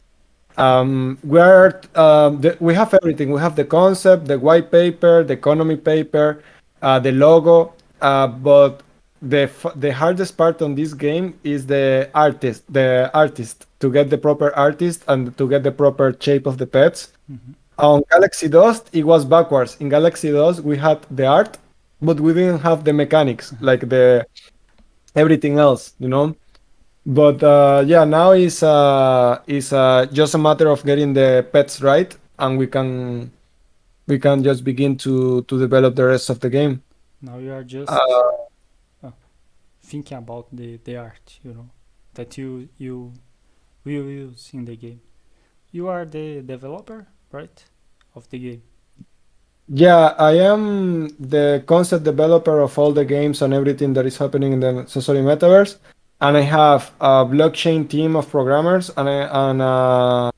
We have everything. We have the concept, the white paper, the economy paper, the logo. But the hardest part on this game is the artist to get the proper artist and to get the proper shape of the pets. Mm-hmm. On GalaxyDust, it was backwards. In GalaxyDust, we had the art, but we didn't have the mechanics, like the everything else. But yeah, now is just a matter of getting the pets right, and we can just begin to develop the rest of the game. Now you are just thinking about the art, that you will use in the game. You are the developer, right, of the game? Yeah, I am the concept developer of all the games and everything that is happening in the Sasori metaverse, and I have a blockchain team of programmers and a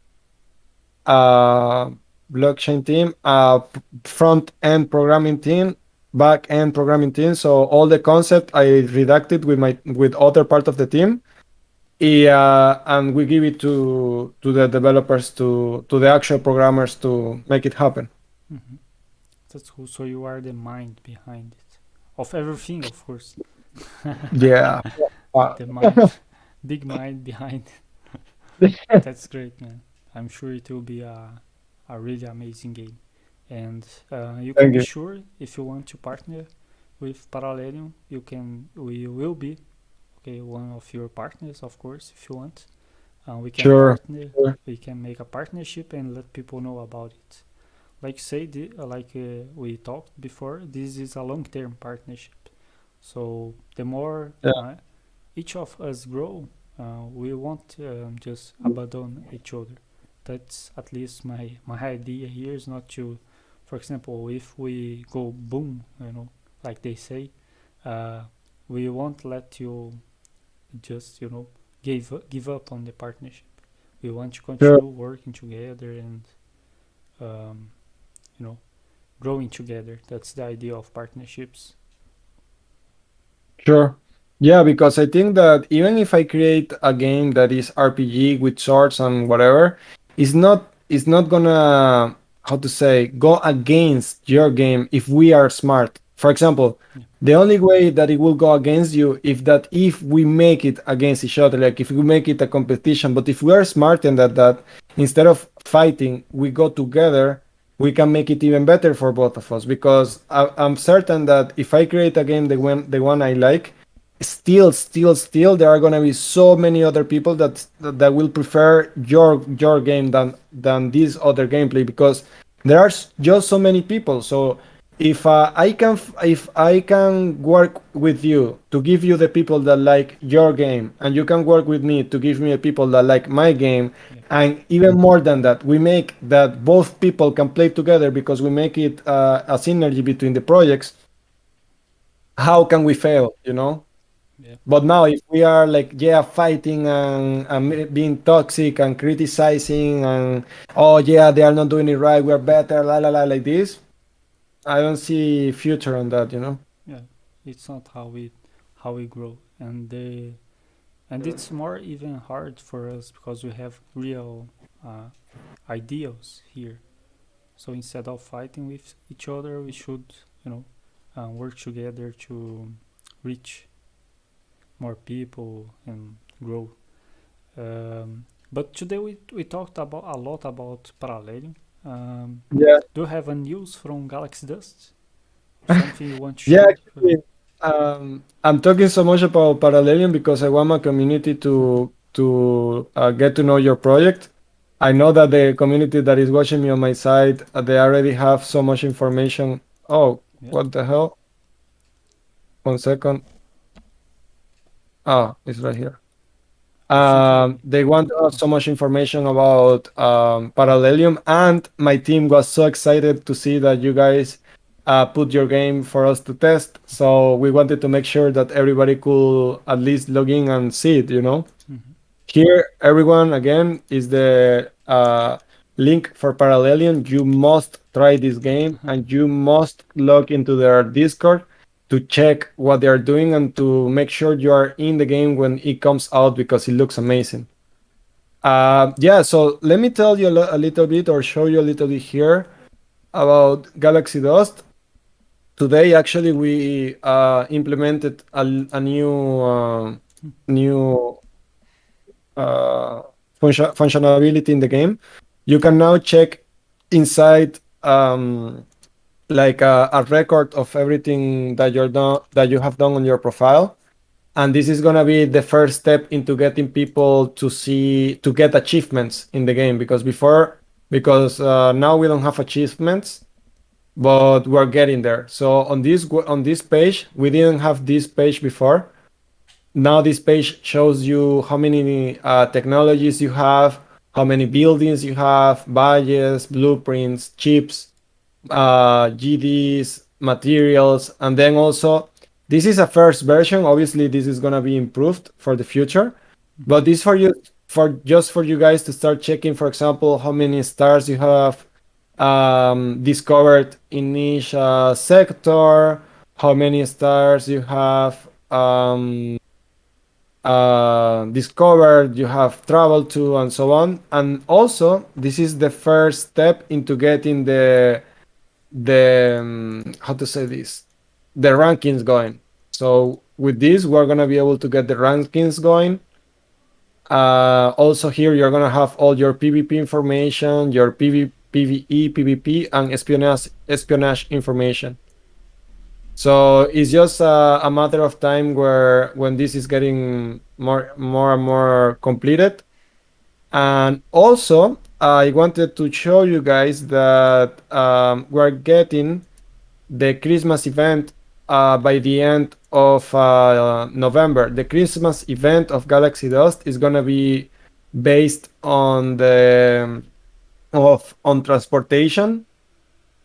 blockchain team, a front end programming team, back end programming team. So all the concept I redacted with other part of the team, and we give it to the developers, to the actual programmers to make it happen. Mm-hmm. That's cool. So you are the mind behind it, of everything, of course. Yeah. The mind, big mind behind it. That's great, man. I'm sure it will be a really amazing game. And you can be sure, if you want to partner with Parallelium, we will be one of your partners, of course, if you want. We can partner. Sure. We can make a partnership and let people know about it. Like we talked before, this is a long-term partnership. So the more each of us grow, we won't just abandon each other. That's at least my idea here, is not to, for example, if we go boom, like they say, we won't let you just give up on the partnership. We want to continue working together and you know, growing together. That's the idea of partnerships. Sure. Yeah, because I think that even if I create a game that is RPG with swords and whatever, it's not gonna, how to say, go against your game if we are smart. For example, Yeah. the only way that it will go against you if we make it against each other, like if we make it a competition. But if we are smart and that instead of fighting, we go together, we can make it even better for both of us, because I'm certain that if I create a game, the one I like, still there are going to be so many other people that will prefer your game than this other gameplay, because there are just so many people. So if I can work with you to give you the people that like your game, and you can work with me to give me a people that like my game, Yeah. and even more than that, we make that both people can play together because we make it a synergy between the projects. How can we fail, you know? Yeah. But now, if we are like, yeah, fighting and being toxic and criticizing and, oh yeah, they are not doing it right, we're better, la la la, like this, I don't see future on that, you know? Yeah. It's not how we grow, and it's more even hard for us because we have real uh, ideals here. So instead of fighting with each other, we should, you know, work together to reach more people and grow. But today we talked about a lot about Parallelium. Yeah. Do you have a news from GalaxyDust? Something you want to Yeah, share? actually, I'm talking so much about Parallelium because I want my community to get to know your project. I know that the community that is watching me on my side, they already have so much information. Oh, Yeah, what the hell? 1 second. Oh, it's right here. I think I. They want to have Oh, so much information about Parallelium, and my team was so excited to see that you guys put your game for us to test. So we wanted to make sure that everybody could at least log in and see it, you know? mhm. Here, everyone, again, is the link for Parallelium. You must try this game and you must log into their Discord to check what they are doing and to make sure you are in the game when it comes out, because it looks amazing. Yeah, so let me tell you a little bit, or show you a little bit here about Galaxy Dust. Today, actually, we implemented a new uh, functionality in the game. You can now check inside, like a record of everything that you have done on your profile, and this is gonna be the first step into getting people to get achievements in the game, because now we don't have achievements, but we're getting there. So on this page, we didn't have this page before. Now this page shows you how many technologies you have, how many buildings you have, badges, blueprints, chips, GDs, materials, and then also this is a first version. Obviously, this is gonna be improved for the future, but this for you, for you guys to start checking. For example, how many stars you have discovered in each sector, how many stars you have discovered, you have traveled to, and so on. And also, this is the first step into getting the how to say this, the rankings going. So with this, we're gonna be able to get the rankings going. Also here, you're gonna have all your PvP information, your PvE, PvP, and espionage information. So it's just a matter of time where when this is getting more and more completed. And also, I wanted to show you guys that we're getting the Christmas event by the end of November. The Christmas event of Galaxy Dust is gonna be based on the of on transportation.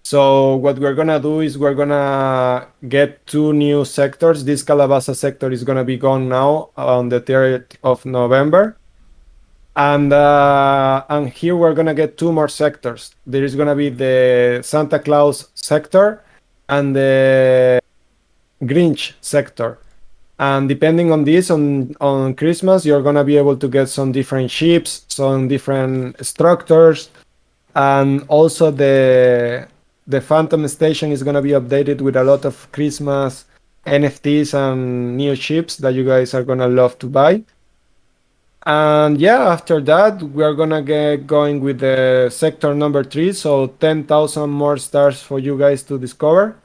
So what we're gonna do is we're gonna get two new sectors. This Calabasa sector is gonna be gone now on the 3rd of November. And here we're gonna get two more sectors. There is gonna be the Santa Claus sector and the Grinch sector. And depending on this, on Christmas, you're gonna be able to get some different ships, some different structures, and also the Phantom Station is gonna be updated with a lot of Christmas NFTs and new ships that you guys are gonna love to buy. And yeah, after that, we are gonna get going with the sector number 3, so 10,000 more stars for you guys to discover.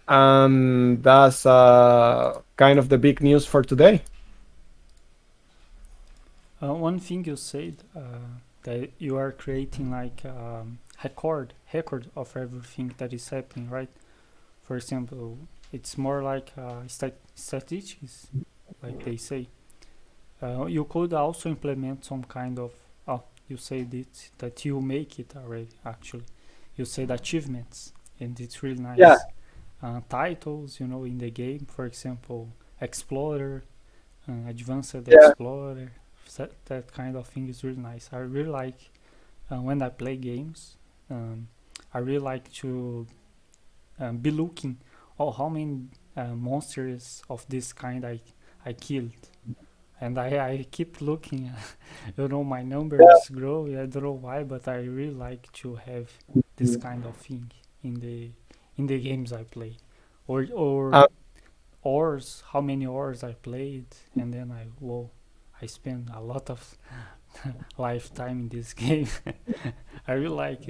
And that's kind of the big news for today. One thing you said, that you are creating like record of everything that is happening, right? For example, it's more like statistics, like they say. You could also implement some kind of, you said it, that you make it already, actually. You said achievements, and it's really nice. Yeah. Titles, in the game, for example, Explorer, Advanced Yeah. Explorer, that kind of thing is really nice. I really like, when I play games, I really like to be looking, how many monsters of this kind I killed. And I keep looking, my numbers grow. I don't know why, but I really like to have this kind of thing in the games I play, or hours, how many hours I played, and then I spend a lot of lifetime in this game. I really like,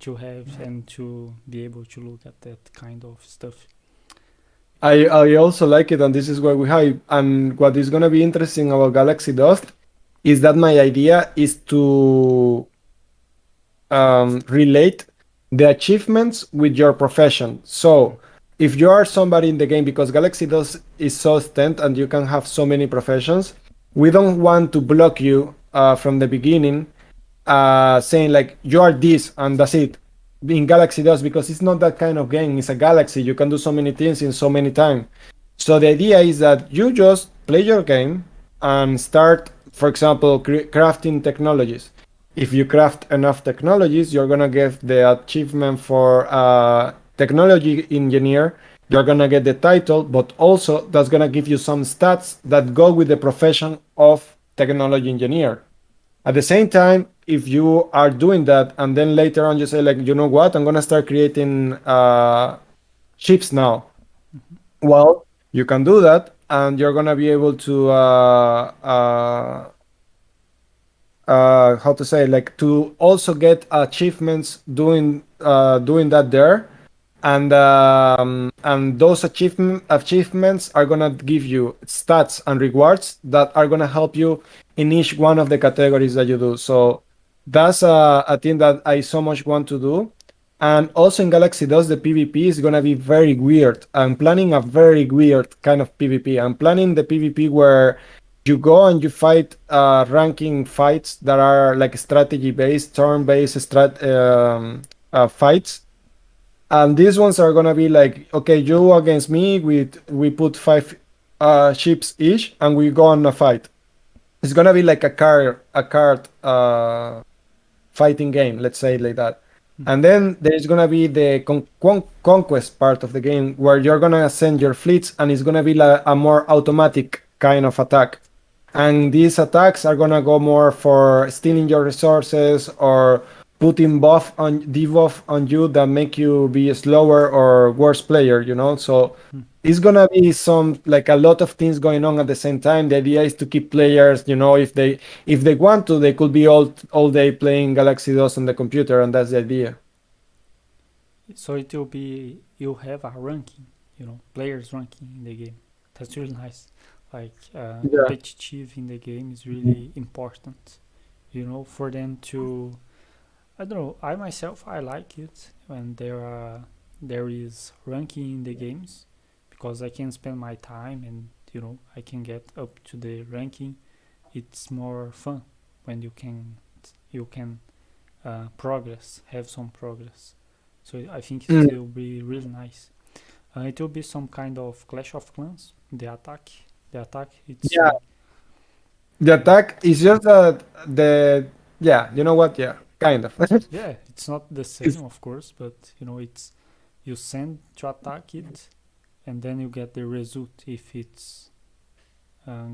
to have and to be able to look at that kind of stuff. I also like it, and this is why we hype. And what is gonna be interesting about GalaxyDust is that my idea is to relate the achievements with your profession. So if you are somebody in the game, because GalaxyDust is so extent and you can have so many professions, we don't want to block you from the beginning, saying like you are this and that's it. In GalaxyDust, because it's not that kind of game. It's a galaxy. You can do so many things in so many time. So the idea is that you just play your game and start, for example, crafting technologies. If you craft enough technologies, you're gonna get the achievement for technology engineer. You're gonna get the title, but also that's gonna give you some stats that go with the profession of technology engineer. At the same time, if you are doing that and then later on you say like, you know what, I'm gonna start creating ships now. Well, you can do that, and you're gonna be able to how to say, like, to also get achievements doing that there. And those achievements are gonna give you stats and rewards that are gonna help you in each one of the categories that you do. So that's a thing that I so much want to do. And also in GalaxyDust, the PvP is gonna be very weird. I'm planning a very weird kind of PvP. I'm planning the PvP where you go and you fight ranking fights that are like strategy based, turn based fights. And these ones are gonna be like, okay, you against me. We put 5 ships each, and we go on a fight. It's gonna be like a card fighting game, let's say it like that. And then there's gonna be the conquest part of the game where you're gonna send your fleets, and it's gonna be like a more automatic kind of attack. And these attacks are gonna go more for stealing your resources or putting debuff on you that make you be a slower or worse player, So it's gonna be some, like, a lot of things going on at the same time. The idea is to keep players, if they want to, they could be all day playing GalaxyDOS on the computer, and that's the idea. So it will be, you have a ranking, players ranking in the game. That's really nice. Like competitive in the game is really important, for them to, I don't know, I myself, I like it when there is ranking in the games, because I can spend my time and I can get up to the ranking. It's more fun when you can progress, have some progress. So I think it will be really nice. It will be some kind of Clash of Clans. The attack. It's The Yeah. attack is just that the yeah, you know what? Yeah, kind of. Yeah, it's not the It's, same, of course, but it's you send to attack it, and then you get the result if it's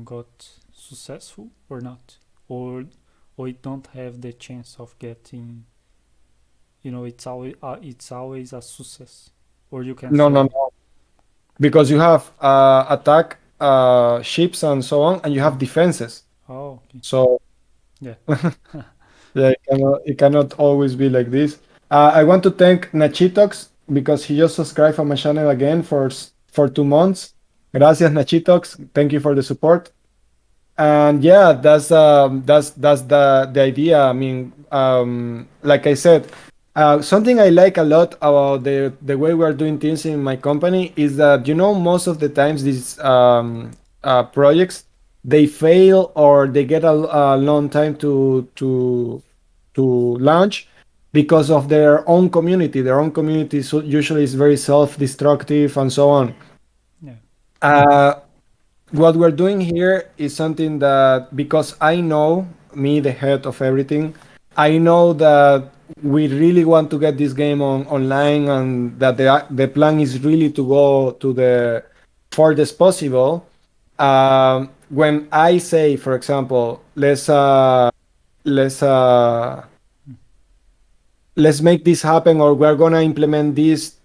got successful or not, or it don't have the chance of getting. It's always a success, or you can no, no, fail. no, because you have attack ships and so on, and you have defenses. Oh, okay. So Yeah. yeah, it cannot always be like this. I want to thank Nachitox because he just subscribed on my channel again for 2 months. Gracias, Nachitox. Thank you for the support. And yeah, that's the idea. I mean, like I said, something I like a lot about the way we are doing things in my company is that most of the times these projects they fail or they get a long time to launch because of their own community. Their own community usually is very self-destructive and so on. Yeah. Uh, what we're doing here is something that because I know me, the head of everything, I know that we really want to get this game on online, and that the plan is really to go to the farthest possible. When I say, for example, let's let's make this happen, or we're gonna implement this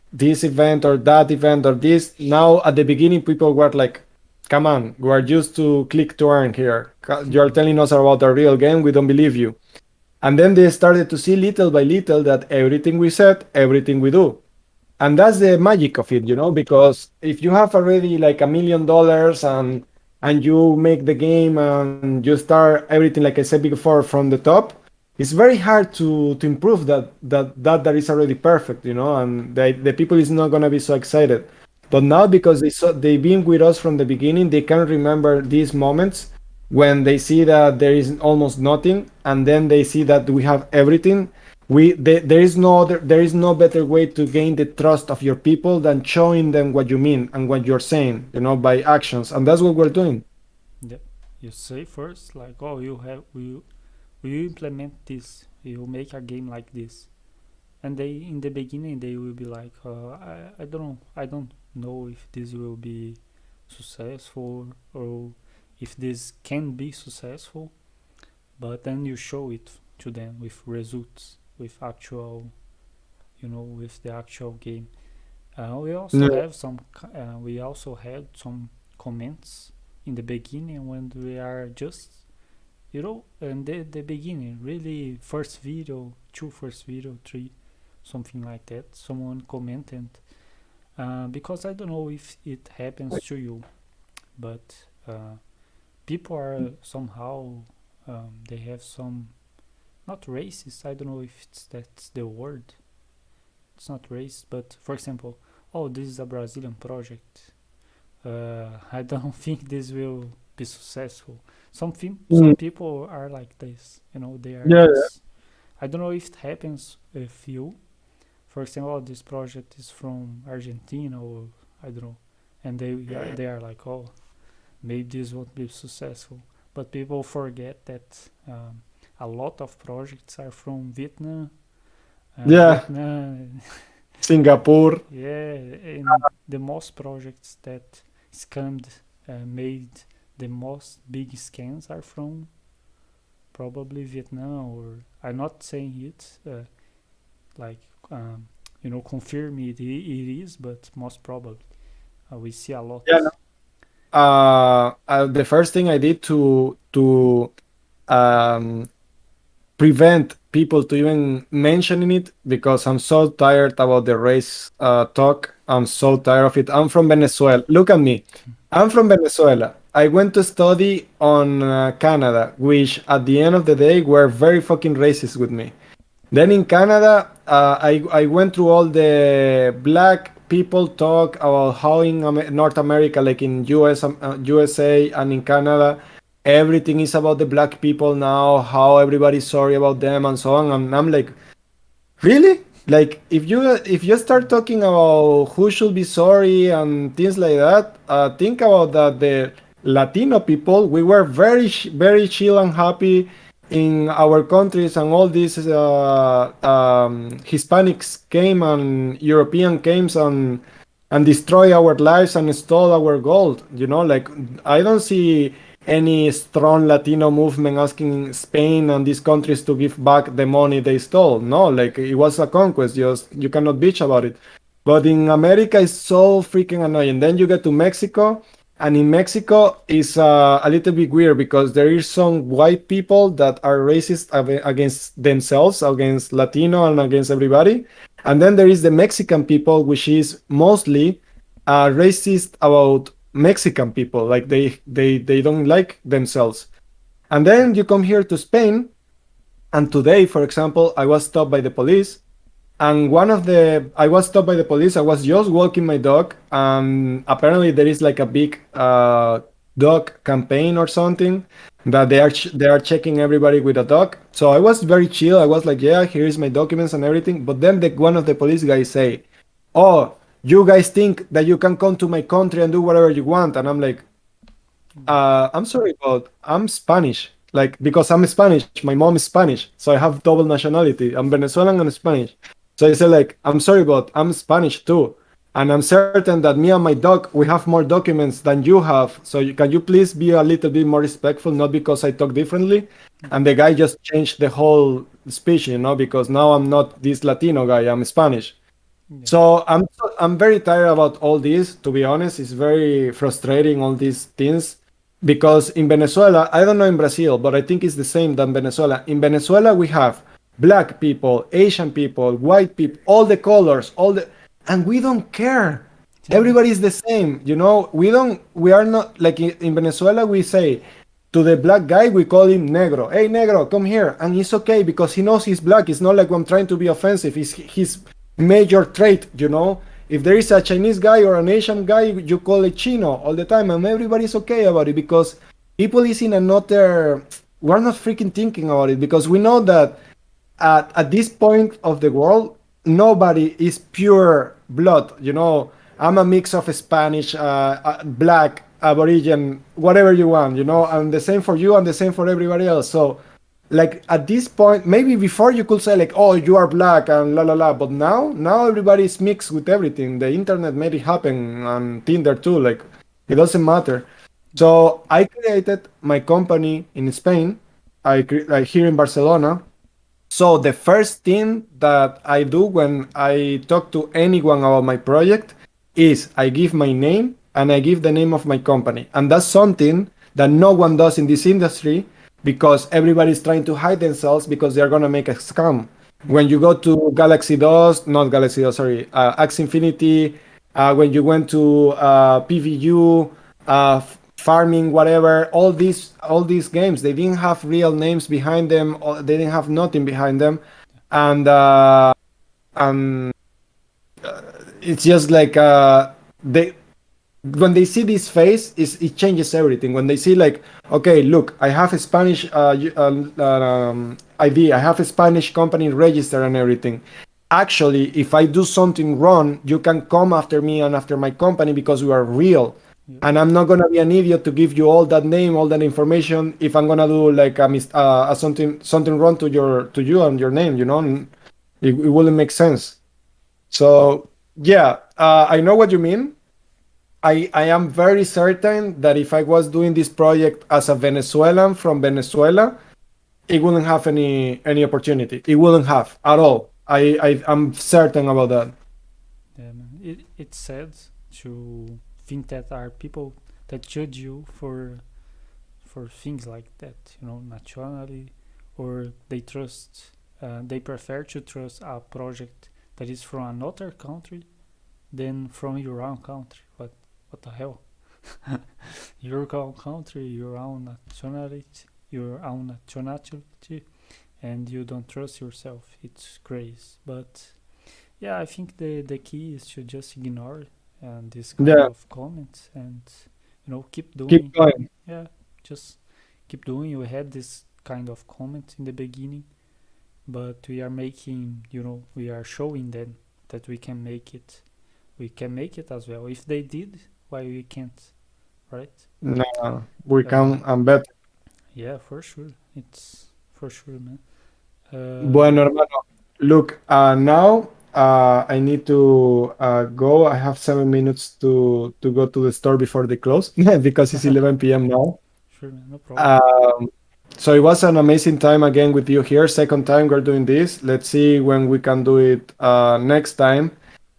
event or that event or this. Now at the beginning people were like, come on, we're used to click to earn here. You're telling us about a real game, we don't believe you. And then they started to see little by little that everything we said, everything we do. And that's the magic of it, because if you have already like $1 million and you make the game and you start everything, like I said before, from the top, it's very hard to improve that is already perfect, and the people is not going to be so excited. But now, because they've been with us from the beginning, they can remember these moments when they see that there is almost nothing, and then they see that we have everything. There is no better way to gain the trust of your people than showing them what you mean and what you're saying, by actions, and that's what we're doing. Yeah. You say first, like, oh, you implement this, you make a game like this, and they in the beginning they will be like, I don't know if this will be successful, or if this can be successful, but then you show it to them with results, with actual, with the actual game. We also Yeah, have some. We also had some comments in the beginning when we are just, in the beginning, really first video, two first video, three, something like that. Someone commented, because I don't know if it happens to you, but people are somehow, they have some, not racist. I don't know if that's the word. It's not racist, but for example, oh, this is a Brazilian project. I don't think this will be successful. Some mm, people are like this. They are yeah, just. I don't know if it happens with you. For example, oh, this project is from Argentina, or I don't know, and they are like, oh, maybe this won't be successful. But people forget that a lot of projects are from Vietnam. yeah. Vietnam, Singapore. yeah, and the most projects that scammed, made the most big scams are from probably Vietnam, or I'm not saying it, like, confirm it is, but most probably we see a lot. Yeah, no. The first thing I did to um, prevent people to even mentioning it, because I'm so tired about the race talk. I'm so tired of it. I'm from Venezuela. Look at me. I'm from Venezuela. I went to study on Canada, which at the end of the day were very fucking racist with me. Then in Canada, I went through all the black people talk about how in North America, like in USA and in Canada, everything is about the black people now, how everybody's sorry about them and so on. And I'm like, really? Like if you start talking about who should be sorry and things like that, think about that Latino people, we were very chill and happy in our countries, and all these Hispanics came and European came and destroy our lives and stole our gold. You know, like I don't see any strong Latino movement asking Spain and these countries to give back the money they stole. No, like it was a conquest. Just you cannot bitch about it. But in America, it's so freaking annoying. Then you get to Mexico, and in Mexico, it's a little bit weird because there is some white people that are racist against themselves, against Latino, and against everybody. And then there is the Mexican people, which is mostly racist about Mexican people. Like they don't like themselves. And then you come here to Spain, and today, for example, I was stopped by the police, and I was stopped by the police. I was just walking my dog, and apparently there is like a big dog campaign or something that they are checking everybody with a dog. So I was very chill. I was like, yeah, here is my documents and everything. But then one of the police guys say, oh, you guys think that you can come to my country and do whatever you want? And I'm like, I'm sorry, but I'm Spanish. Like, because I'm Spanish, my mom is Spanish, so I have double nationality. I'm Venezuelan and Spanish. So I said, like, I'm sorry, but I'm Spanish too, and I'm certain that me and my dog we have more documents than you have. So can you please be a little bit more respectful? Not because I talk differently. And the guy just changed the whole speech, because now I'm not this Latino guy. I'm Spanish. Yeah. So I'm very tired about all this. To be honest, it's very frustrating all these things because in Venezuela, I don't know in Brazil, but I think it's the same than Venezuela. In Venezuela, we have black people, Asian people, white people, all the colors, and we don't care. Everybody is the same. We are not like in Venezuela. We say to the black guy, we call him negro. Hey, negro, come here, and it's okay because he knows he's black. It's not like I'm trying to be offensive. It's his major trait. If there is a Chinese guy or an Asian guy, you call it Chino all the time, and everybody's okay about it because people is in another. We're not freaking thinking about it because we know that at this point of the world, nobody is pure blood. I'm a mix of Spanish, black, Aborigine, whatever you want. And the same for you, and the same for everybody else. So, like at this point, maybe before you could say like, oh, you are black and la la la, but now everybody is mixed with everything. The internet made it happen, and Tinder too. Like it doesn't matter. So I created my company in Spain. Like here in Barcelona. So the first thing that I do when I talk to anyone about my project is I give my name and I give the name of my company. And that's something that no one does in this industry because everybody's trying to hide themselves because they're going to make a scam. When you go to GalaxyDust, not GalaxyDust, sorry, Axie Infinity, when you went to PVU, farming, whatever, all these games, they didn't have real names behind them, or they didn't have nothing behind them, and it's just like they when they see this face, it changes everything. When they see like, okay, look, I have a Spanish ID, I have a Spanish company register and everything. Actually, if I do something wrong, you can come after me and after my company because we are real. And I'm not gonna be an idiot to give you all that name, all that information if I'm gonna do like something wrong to you and your name. It wouldn't make sense. So yeah, I know what you mean. I am very certain that if I was doing this project as a Venezuelan from Venezuela, it wouldn't have any opportunity. It wouldn't have at all. I'm certain about that. Yeah, man. It's sad to think that are people that judge you for things like that, nationally, or they prefer to trust a project that is from another country than from your own country. What the hell? Your own country, your own nationality, and you don't trust yourself. It's crazy. But yeah, I think the key is to just ignore this kind of comments and keep doing. Keep going. Yeah, just keep doing. We had this kind of comment in the beginning, but we are making, we are showing them that we can make it. We can make it as well. If they did, why we can't, right? No, we Uh, can and better. yeah, for sure. It's for sure, man. Uh, Bueno, hermano. Look, now I need to go. I have 7 minutes to go to the store before they close because it's 11 p.m. now. sure, man. No problem. Um, so it was an amazing time again with you here. Second time we're doing this. Let's see when we can do it next time.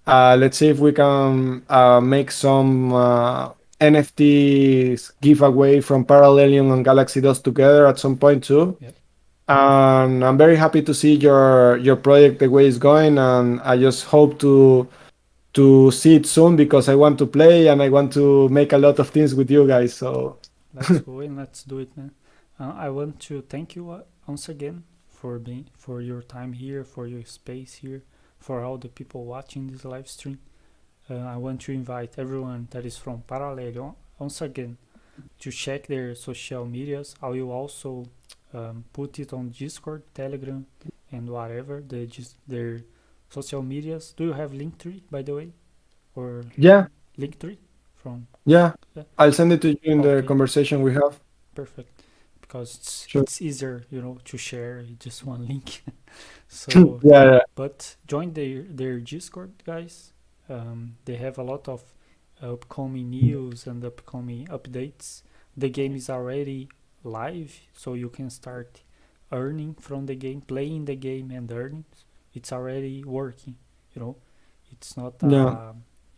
Let's see if we can make some NFTs giveaway from Parallelium and GalaxyDust together at some point too. Yep. And I'm very happy to see your project the way it's going, and I just hope to see it soon because I want to play and I want to make a lot of things with you guys. So Let's go and let's do it, man. I want to thank you once again for being for your time here, for your space here, for all the people watching this live stream. I want to invite everyone that is from Parallelium once again to check their social medias. I will also put it on Discord, Telegram, and whatever their social medias. Do you have Linktree, by the way, or yeah, Linktree from? yeah, Uh, I'll send it to you in the okay, conversation we have. perfect. Because it's Sure. it's easier, to share just one link. So Yeah, yeah, yeah, but join their Discord, guys. They have a lot of upcoming news and upcoming updates. The game is already live, so you can start earning from the game, playing the game and earning. It's already working. You know, it's not yeah,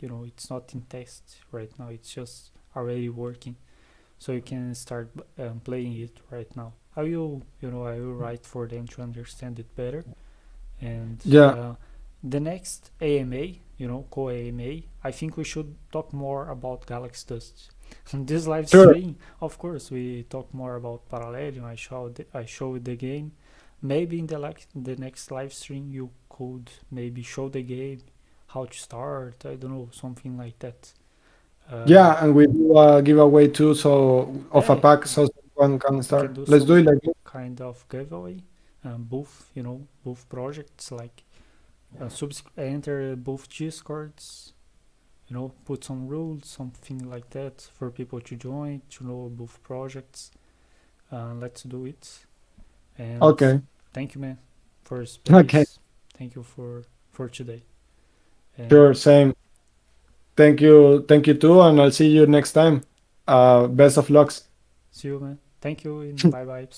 it's not in test right now. It's just already working, so you can start playing it right now. I will write for them to understand it better, and yeah, the next AMA, co-AMA, I think we should talk more about GalaxyDust. In this live sure. stream, of course, we talk more about Parallelium. I showed the game. Maybe in the next live stream, you could maybe show the game, how to start. I don't know, something like that. Uh, Yeah, and we do a giveaway too, so of a yeah, pack, so one can we can start. do Let's do it some like this. kind of giveaway. Both projects, like enter both Discords, put some rules, something like that for people to join, to know both projects. Let's do it. And Okay, thank you, man, for okay, space. Thank you for today. And sure, same. Thank you too, and I'll see you next time. Best of lucks. see you, man. Thank you, and bye bye.